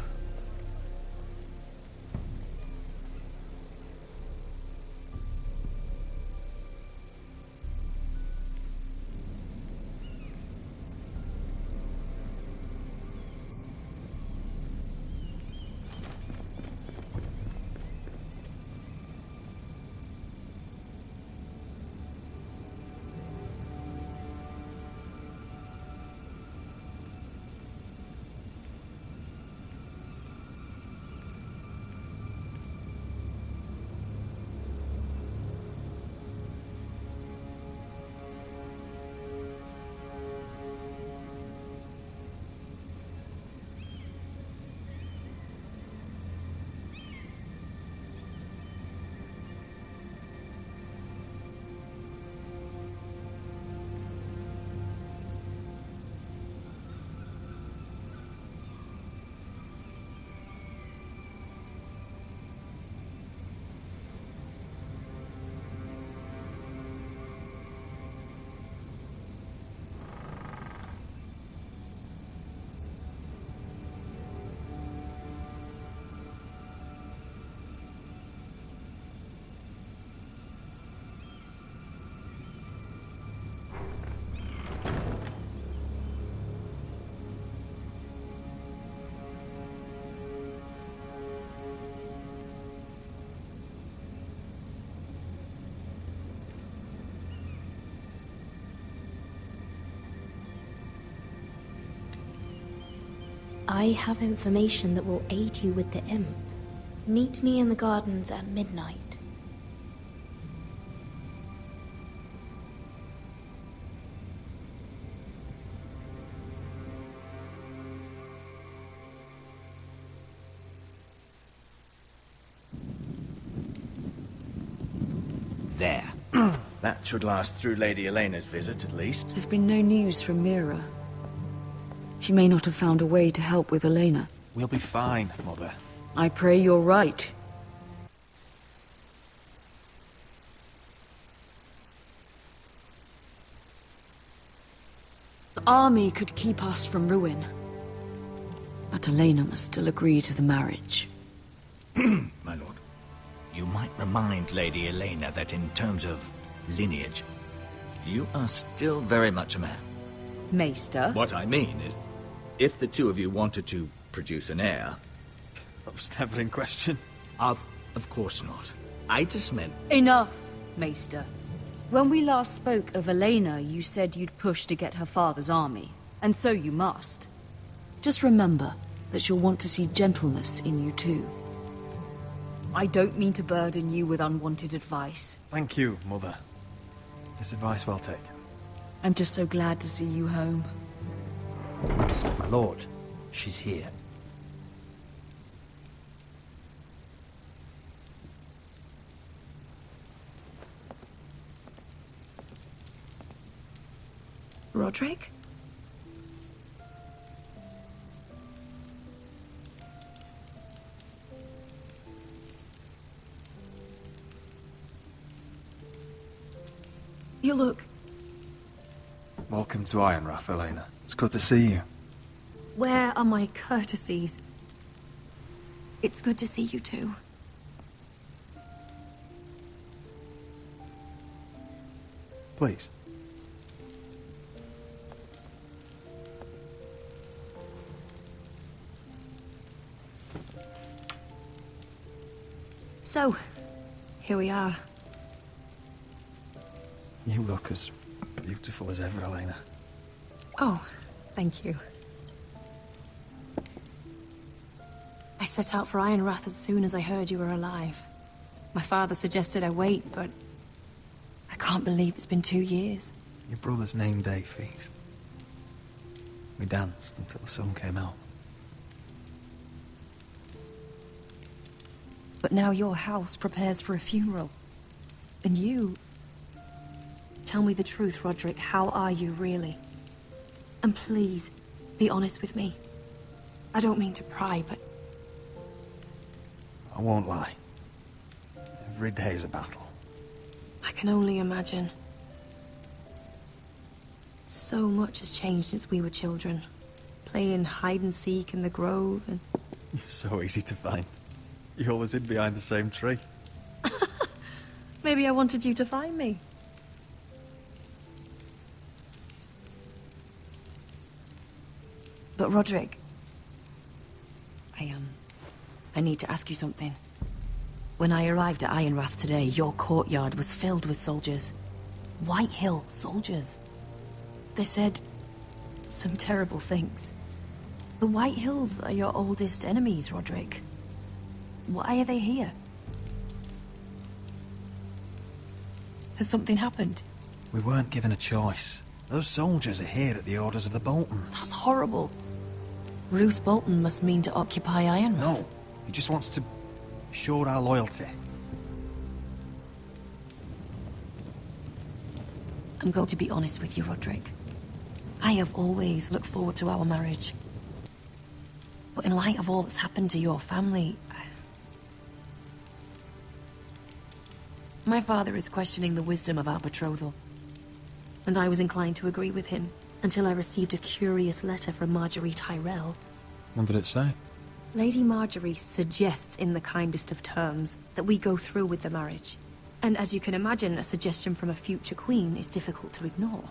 I have information that will aid you with the imp. Meet me in the gardens at midnight. There. That should last through Lady Elena's visit, at least. There's been no news from Mira. She may not have found a way to help with Elena. We'll be fine, Mother. I pray you're right. The army could keep us from ruin. But Elena must still agree to the marriage. My lord, you might remind Lady Elena that in terms of lineage, you are still very much a man. Maester? What I mean is, if the two of you wanted to produce an heir... That was never in question. Of course not. I just meant... Enough, Maester. When we last spoke of Elena, you said you'd push to get her father's army. And so you must. Just remember that she'll want to see gentleness in you too. I don't mean to burden you with unwanted advice. Thank you, Mother. It's advice well taken. I'm just so glad to see you home. My lord, she's here. Roderick? You look... Welcome to Ironrath, Elena. It's good to see you. Where are my courtesies? It's good to see you too. Please. So, here we are. You look as beautiful as ever, Elena. Oh, thank you. I set out for Ironrath as soon as I heard you were alive. My father suggested I wait, but I I can't believe it's been 2 years. Your brother's name day feast. We danced until the sun came out. But now your house prepares for a funeral. And you... Tell me the truth, Roderick. How are you, really? And please, be honest with me. I don't mean to pry, but... I won't lie. Every day's a battle. I can only imagine. So much has changed since we were children. Playing hide-and-seek in the grove and... You're so easy to find. You always hid behind the same tree. Maybe I wanted you to find me. But Roderick... I need to ask you something. When I arrived at Ironrath today, your courtyard was filled with soldiers. White Hill soldiers. They said some terrible things. The White Hills are your oldest enemies, Roderick. Why are they here? Has something happened? We weren't given a choice. Those soldiers are here at the orders of the Boltons. That's horrible. Roose Bolton must mean to occupy Ironrath. No, he just wants to show our loyalty. I'm going to be honest with you, Roderick. I have always looked forward to our marriage. But in light of all that's happened to your family... My father is questioning the wisdom of our betrothal. And I was inclined to agree with him, until I received a curious letter from Marjorie Tyrell. What did it say? Lady Marjorie suggests in the kindest of terms that we go through with the marriage. And as you can imagine, a suggestion from a future queen is difficult to ignore.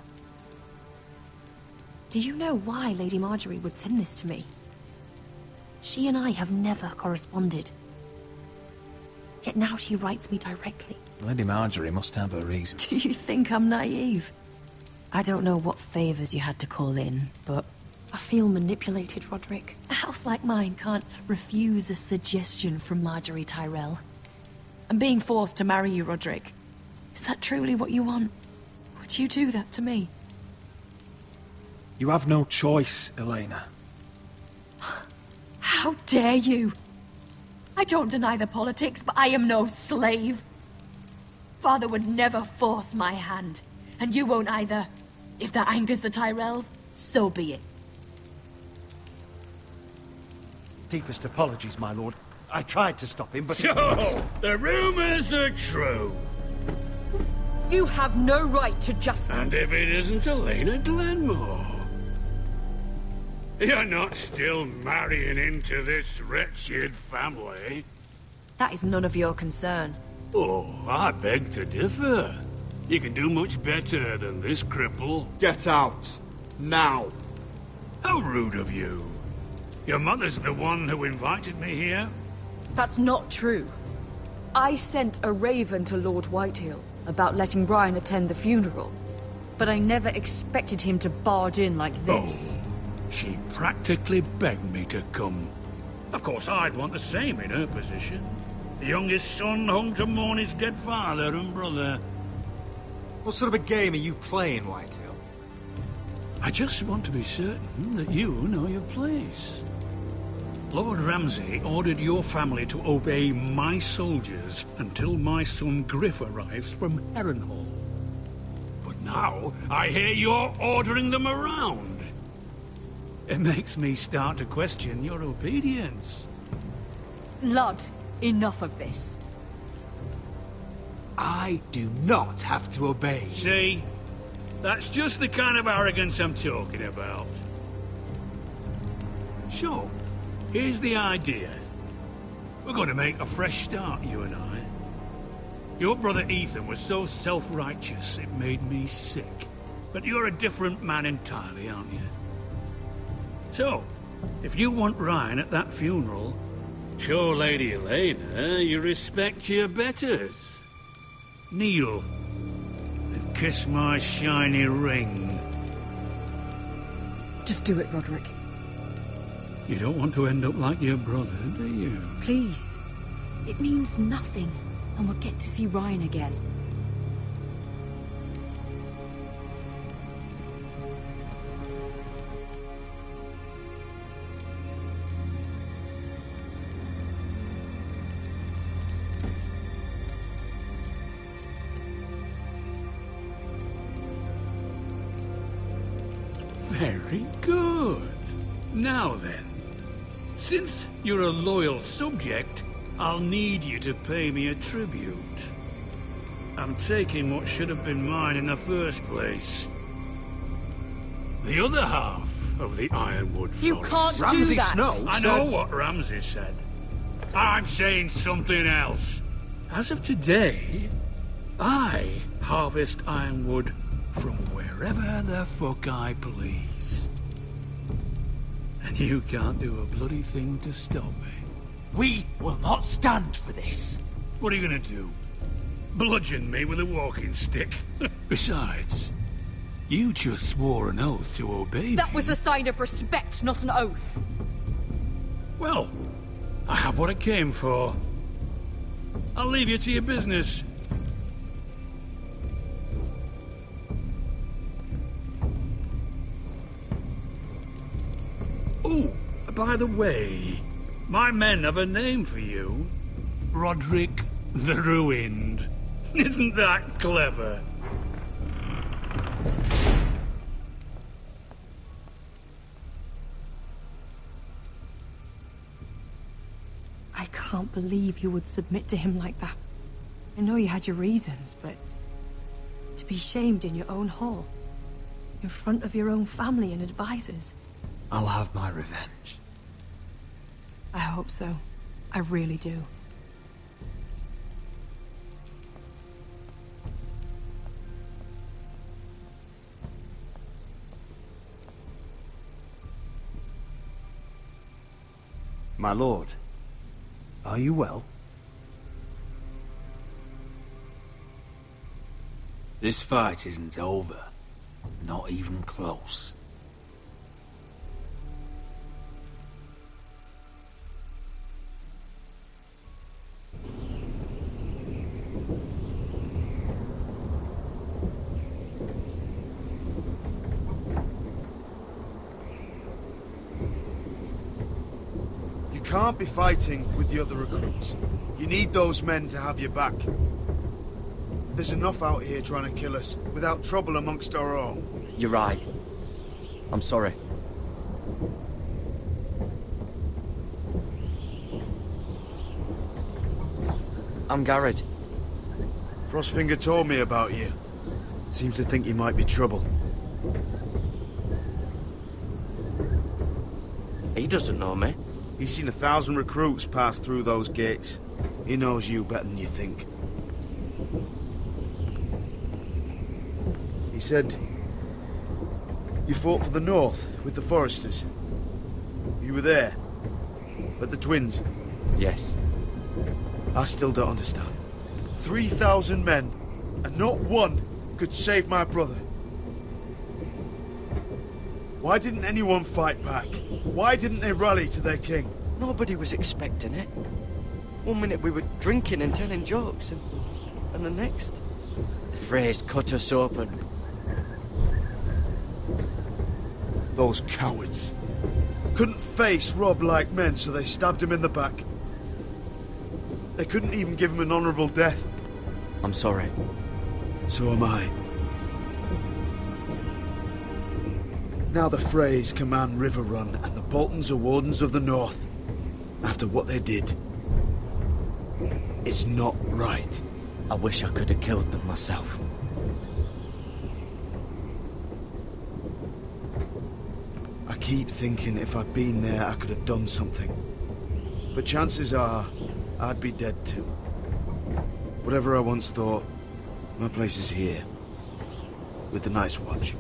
Do you know why Lady Marjorie would send this to me? She and I have never corresponded. Yet now she writes me directly. Lady Marjorie must have her reasons. Do you think I'm naive? I don't know what favors you had to call in, but I feel manipulated, Roderick. A house like mine can't refuse a suggestion from Marjorie Tyrell. I'm being forced to marry you, Roderick. Is that truly what you want? Would you do that to me? You have no choice, Elena. How dare you? I don't deny the politics, but I am no slave. Father would never force my hand, and you won't either. If that angers the Tyrells, so be it. Deepest apologies, my lord. I tried to stop him, but... So, the rumors are true. You have no right to just... And if it isn't Elena Glenmore? You're not still marrying into this wretched family? That is none of your concern. Oh, I beg to differ. You can do much better than this cripple. Get out. Now. How rude of you. Your mother's the one who invited me here? That's not true. I sent a raven to Lord Whitehill about letting Brian attend the funeral. But I never expected him to barge in like this. Oh, she practically begged me to come. Of course, I'd want the same in her position. The youngest son home to mourn his dead father and brother. What sort of a game are you playing, Whitehill? I just want to be certain that you know your place. Lord Ramsay ordered your family to obey my soldiers until my son Griff arrives from Harrenhal. But now, I hear you're ordering them around. It makes me start to question your obedience. Lud, enough of this. I do not have to obey. See? That's just the kind of arrogance I'm talking about. So, here's the idea. We're going to make a fresh start, you and I. Your brother Ethan was so self-righteous it made me sick. But you're a different man entirely, aren't you? So, if you want Ryan at that funeral, show Lady Elena you respect your betters. Kneel and kiss my shiny ring. Just do it, Roderick. You don't want to end up like your brother, do you? Please. It means nothing, and we'll get to see Ryan again. Very good. Now then, since you're a loyal subject, I'll need you to pay me a tribute. I'm taking what should have been mine in the first place. The other half of the Ironwood Forest. You can't do that! I know what Ramsay said. I'm saying something else. As of today, I harvest ironwood from wherever the fuck I please. And you can't do a bloody thing to stop me. We will not stand for this. What are you gonna do? Bludgeon me with a walking stick? Besides, you just swore an oath to obey me. That was a sign of respect, not an oath. Well, I have what I came for. I'll leave you to your business. Oh, by the way, my men have a name for you. Roderick the Ruined. Isn't that clever? I can't believe you would submit to him like that. I know you had your reasons, but to be shamed in your own hall, in front of your own family and advisors. I'll have my revenge. I hope so. I really do. My lord, are you well? This fight isn't over. Not even close. You can't be fighting with the other recruits. You need those men to have your back. There's enough out here trying to kill us, without trouble amongst our own. You're right. I'm sorry. I'm Garrett. Frostfinger told me about you. Seems to think you might be trouble. He doesn't know me. He's seen 1,000 recruits pass through those gates. He knows you better than you think. He said you fought for the North with the Foresters. You were there, at the Twins. Yes. I still don't understand. 3,000 men, and not one could save my brother. Why didn't anyone fight back? Why didn't they rally to their king? Nobody was expecting it. One minute we were drinking and telling jokes, and the next, the Freys cut us open. Those cowards. Couldn't face Rob like men, so they stabbed him in the back. They couldn't even give him an honourable death. I'm sorry. So am I. Now the Freys command Riverrun, and the Boltons are Wardens of the North. After what they did. It's not right. I wish I could have killed them myself. I keep thinking if I'd been there, I could have done something. But chances are, I'd be dead too. Whatever I once thought, my place is here. With the Night's Watch.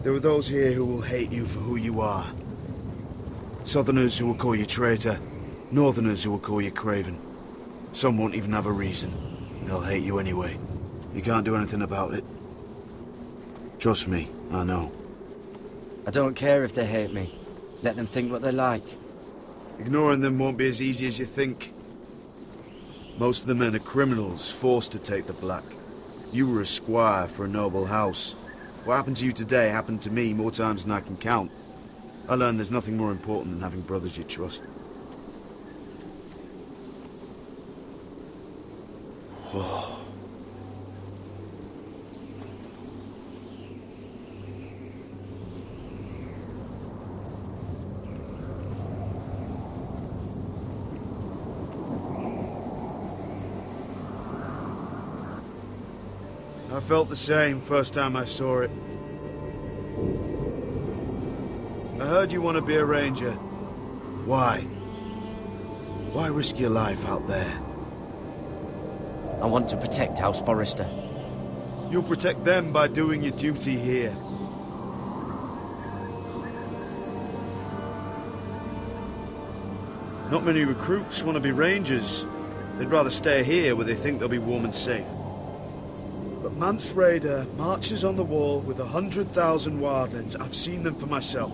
There are those here who will hate you for who you are. Southerners who will call you traitor, Northerners who will call you craven. Some won't even have a reason. They'll hate you anyway. You can't do anything about it. Trust me, I know. I don't care if they hate me. Let them think what they like. Ignoring them won't be as easy as you think. Most of the men are criminals, forced to take the black. You were a squire for a noble house. What happened to you today happened to me more times than I can count. I learned there's nothing more important than having brothers you trust. Whoa. I felt the same first time I saw it. I heard you want to be a ranger. Why? Why risk your life out there? I want to protect House Forrester. You'll protect them by doing your duty here. Not many recruits want to be rangers. They'd rather stay here where they think they'll be warm and safe. But Mance Raider marches on the wall with 100,000 wildlings. I've seen them for myself.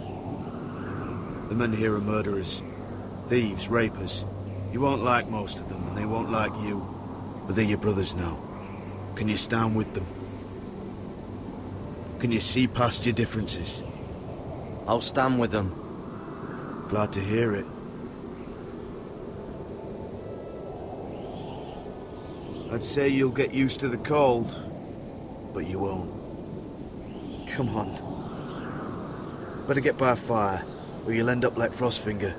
The men here are murderers, thieves, rapers. You won't like most of them, and they won't like you. But they're your brothers now. Can you stand with them? Can you see past your differences? I'll stand with them. Glad to hear it. I'd say you'll get used to the cold, but you won't. Come on. Better get by a fire, or you'll end up like Frostfinger.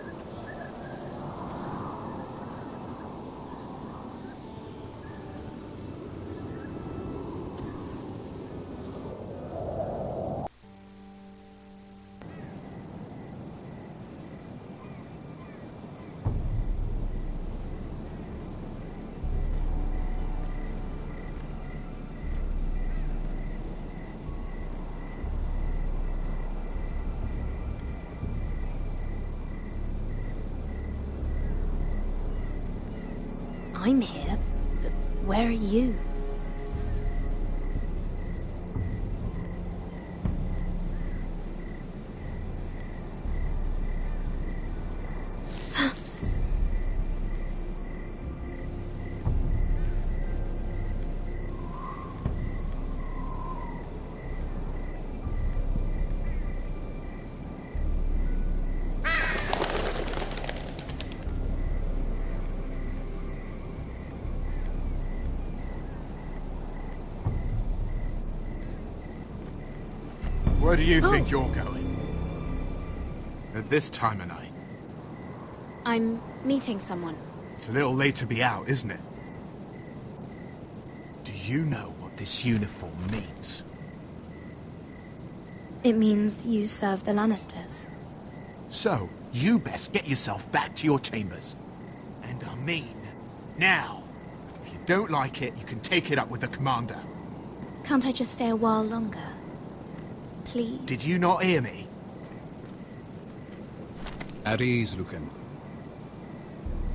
I'm here, but where are you? Where do you think you're going? At this time of night? I'm meeting someone. It's a little late to be out, isn't it? Do you know what this uniform means? It means you serve the Lannisters. So, you best get yourself back to your chambers. And I mean, now. If you don't like it, you can take it up with the commander. Can't I just stay a while longer? Please? Did you not hear me? At ease, Lucan.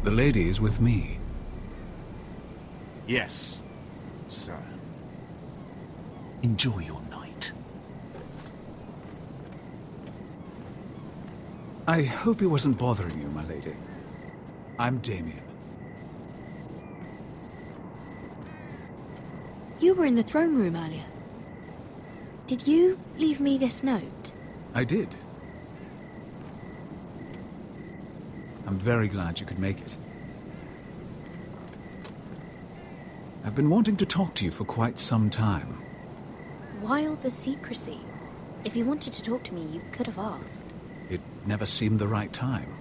The lady is with me. Yes, sir. Enjoy your night. I hope he wasn't bothering you, my lady. I'm Damien. You were in the throne room earlier. Did you leave me this note? I did. I'm very glad you could make it. I've been wanting to talk to you for quite some time. Why all the secrecy? If you wanted to talk to me, you could have asked. It never seemed the right time.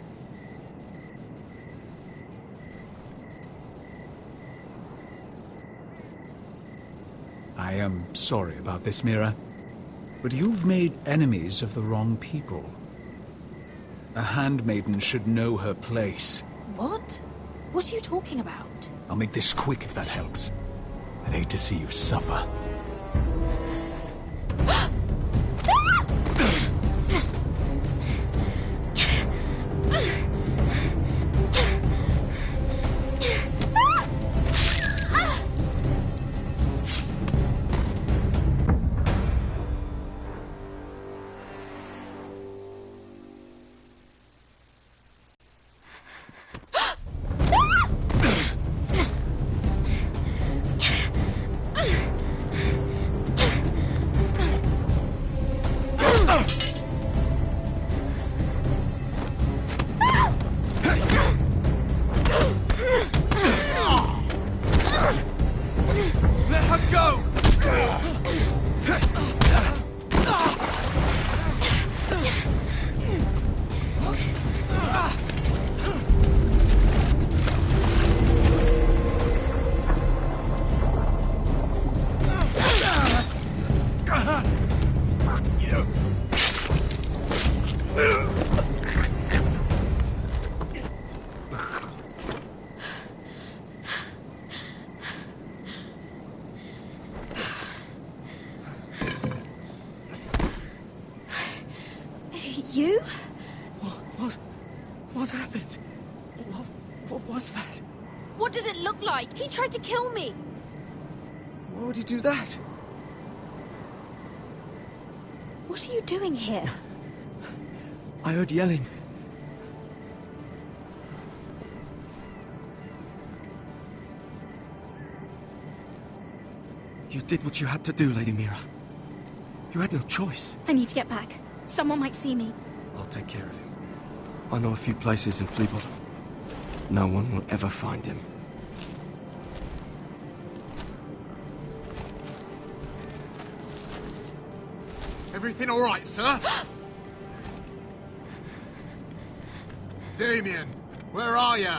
I am sorry about this, Mira. But you've made enemies of the wrong people. A handmaiden should know her place. What? What are you talking about? I'll make this quick if that helps. I'd hate to see you suffer. Let her go! Fuck you. You? What happened? What was that? What did it look like? He tried to kill me! Why would he do that? What are you doing here? I heard yelling. You did what you had to do, Lady Mira. You had no choice. I need to get back. Someone might see me. I'll take care of him. I know a few places in Fleabottom. No one will ever find him. Everything all right, sir? Damien, where are you?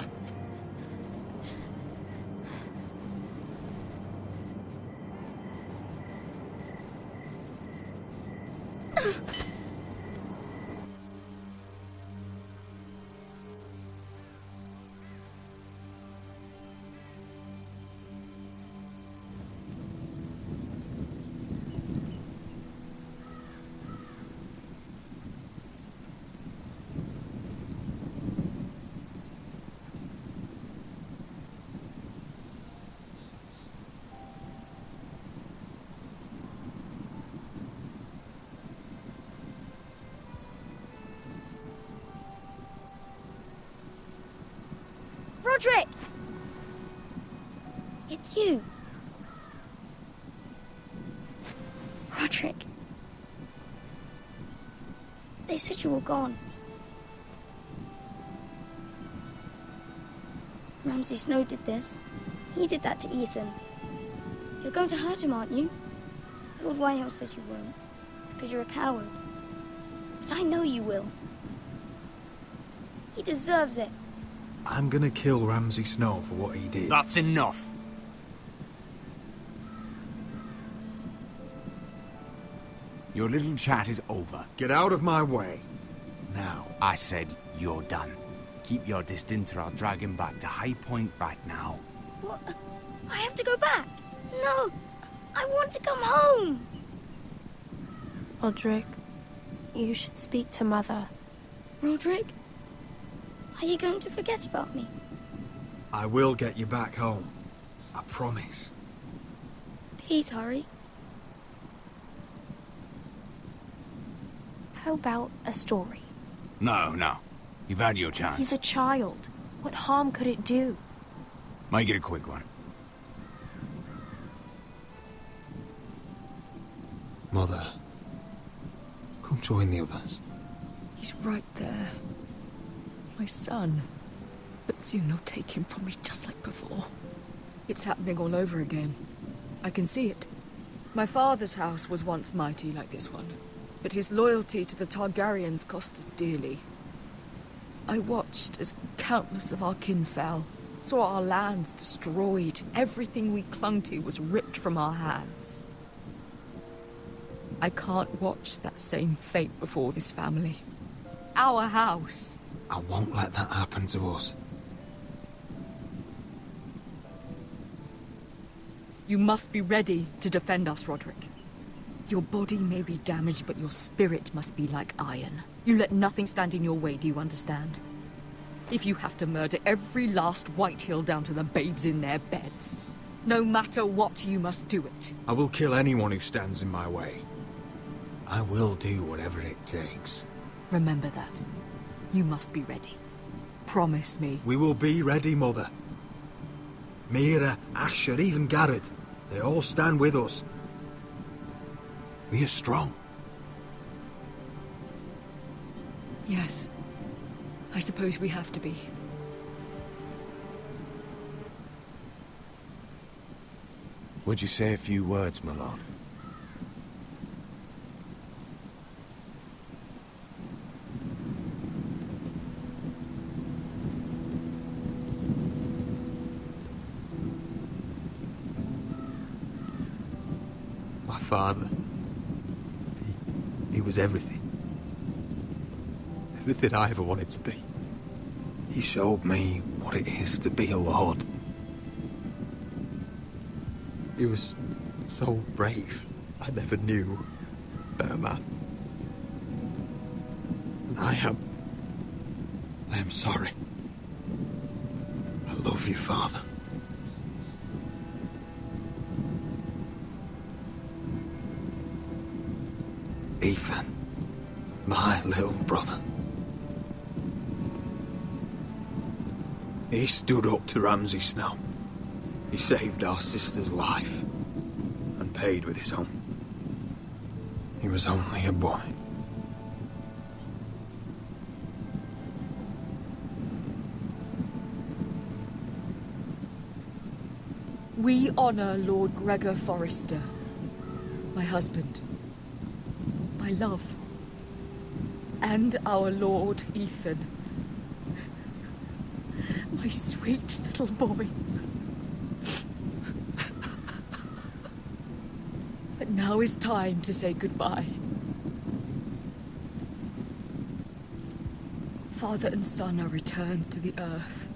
Roderick! It's you. Roderick. They said you were gone. Ramsay Snow did this. He did that to Ethan. You're going to hurt him, aren't you? Lord Whitehouse says you won't, because you're a coward. But I know you will. He deserves it. I'm gonna kill Ramsay Snow for what he did. That's enough. Your little chat is over. Get out of my way. Now. I said you're done. Keep your distance or I'll drag him back to High Point right now. What? I have to go back. No, I want to come home. Roderick, you should speak to Mother. Roderick? Are you going to forget about me? I will get you back home. I promise. Please hurry. How about a story? No. You've had your chance. He's a child. What harm could it do? Make it a quick one. Mother, come join the others. He's right there. My son. But soon they'll take him from me just like before. It's happening all over again. I can see it. My father's house was once mighty like this one, but his loyalty to the Targaryens cost us dearly. I watched as countless of our kin fell, saw our lands destroyed, everything we clung to was ripped from our hands. I can't watch that same fate before this family. Our house. I won't let that happen to us. You must be ready to defend us, Roderick. Your body may be damaged, but your spirit must be like iron. You let nothing stand in your way, do you understand? If you have to murder every last Whitehill down to the babes in their beds, no matter what, you must do it. I will kill anyone who stands in my way. I will do whatever it takes. Remember that. You must be ready. Promise me. We will be ready, Mother. Mira, Asher, even Garrett. They all stand with us. We are strong. Yes. I suppose we have to be. Would you say a few words, my lord? My father. He was everything. Everything I ever wanted to be. He showed me what it is to be a lord. He was so brave. I never knew a better man. And I am sorry. I love you, Father. Ethan, my little brother. He stood up to Ramsay Snow. He saved our sister's life and paid with his own. He was only a boy. We honor Lord Gregor Forrester, my husband, my love, and our Lord Ethan, my sweet little boy. But now is time to say goodbye. Father and son are returned to the earth,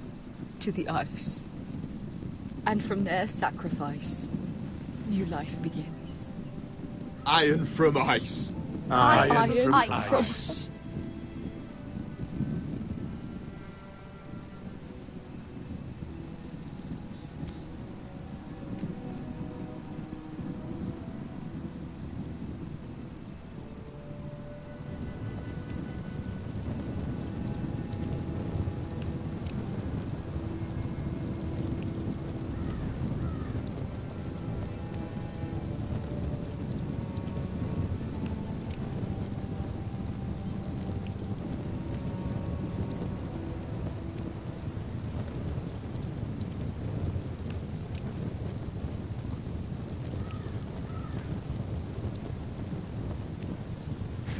to the ice. And from their sacrifice, new life begins. Iron from ice. Iron from ice. ice.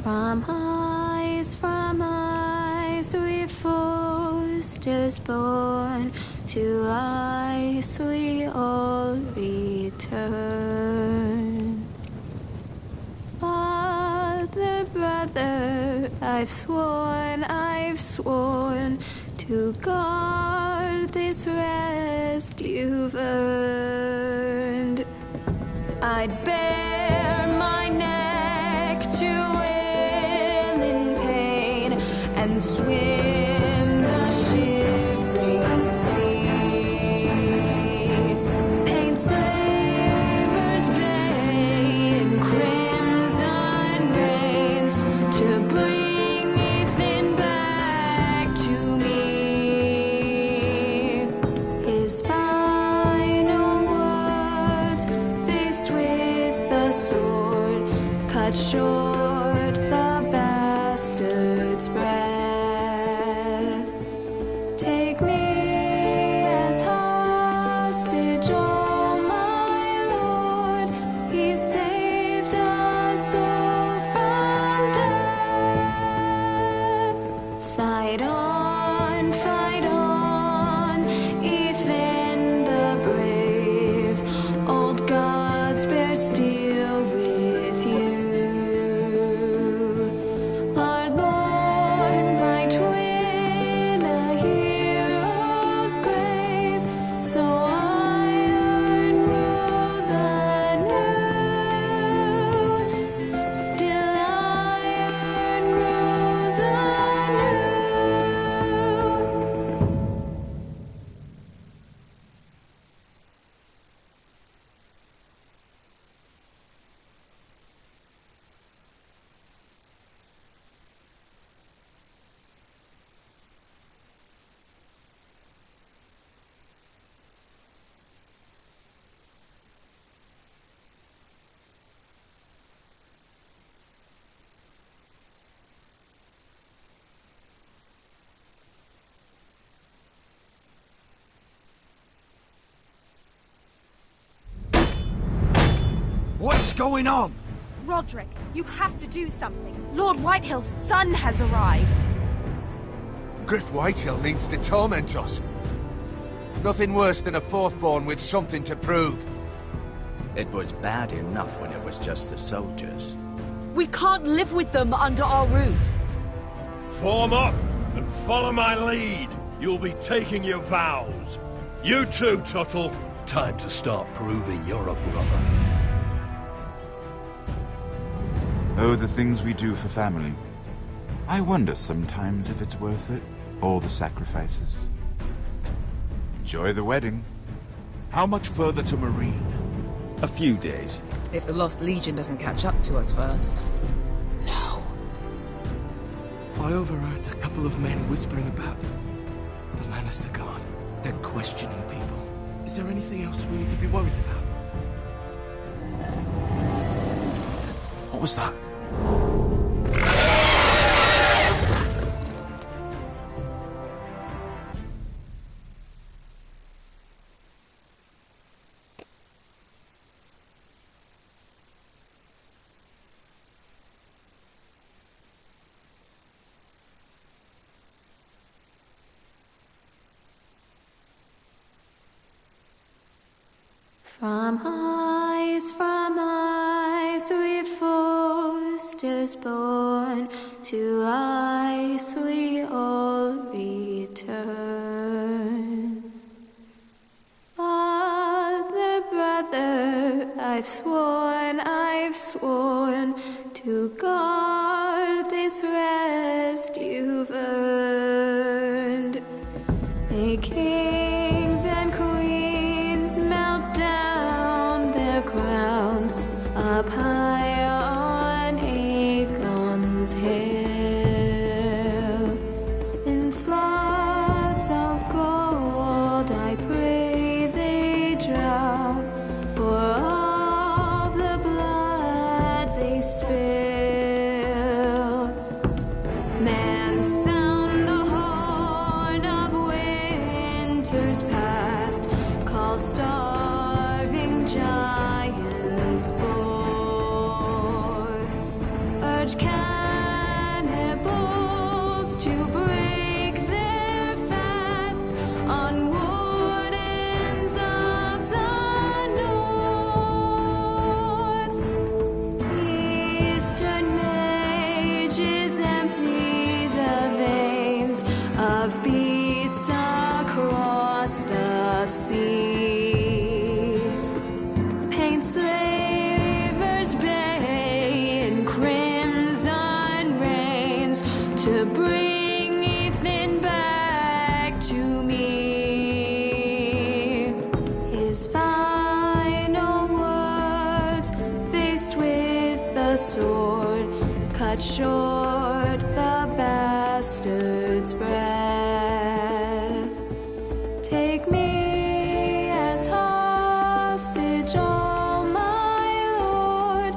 From ice, we Forsters born, to ice we all return. Father, brother, I've sworn to guard this rest you've earned. I'd bare my neck to and swim the shivering sea. Paint slavers play in crimson rains to bring Ethan back to me. His final words, faced with the sword, cut short the bastard's breath. going on? Roderick, you have to do something. Lord Whitehill's son has arrived. Griff Whitehill means to torment us. Nothing worse than a fourthborn with something to prove. It was bad enough when it was just the soldiers. We can't live with them under our roof. Form up and follow my lead. You'll be taking your vows. You too, Tuttle. Time to start proving you're a brother. Oh, the things we do for family. I wonder sometimes if it's worth it, all the sacrifices. Enjoy the wedding. How much further to Marine? A few days. If the Lost Legion doesn't catch up to us first. I overheard a couple of men whispering about the Lannister Guard. They're questioning people. Is there anything else really to be worried about? What was that? From ice we foresters born, to ice we all return. Father, brother, I've sworn to guard this rest you've earned. May kings and queens melt down their crowns up high on Aegon's hill. In floods of gold I pray they drown, for all the blood they spill. Man, sound the horn of winter's past, call starving giants forth, urge cannibals to break their fast on wardens of the north. Eastern mages empty the veins of beasts across the sea. Paint slavers bay in crimson rains to bring Ethan back to me. His final words, faced with the sword, cut short the bastard's breath. Take me as hostage, oh my lord.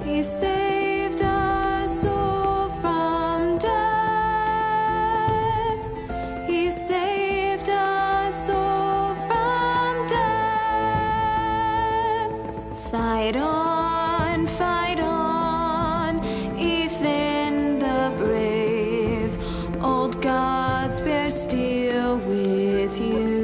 He saved us all from death. He saved us all from death. Fight on, Ethan the brave. Old gods bear steel with you.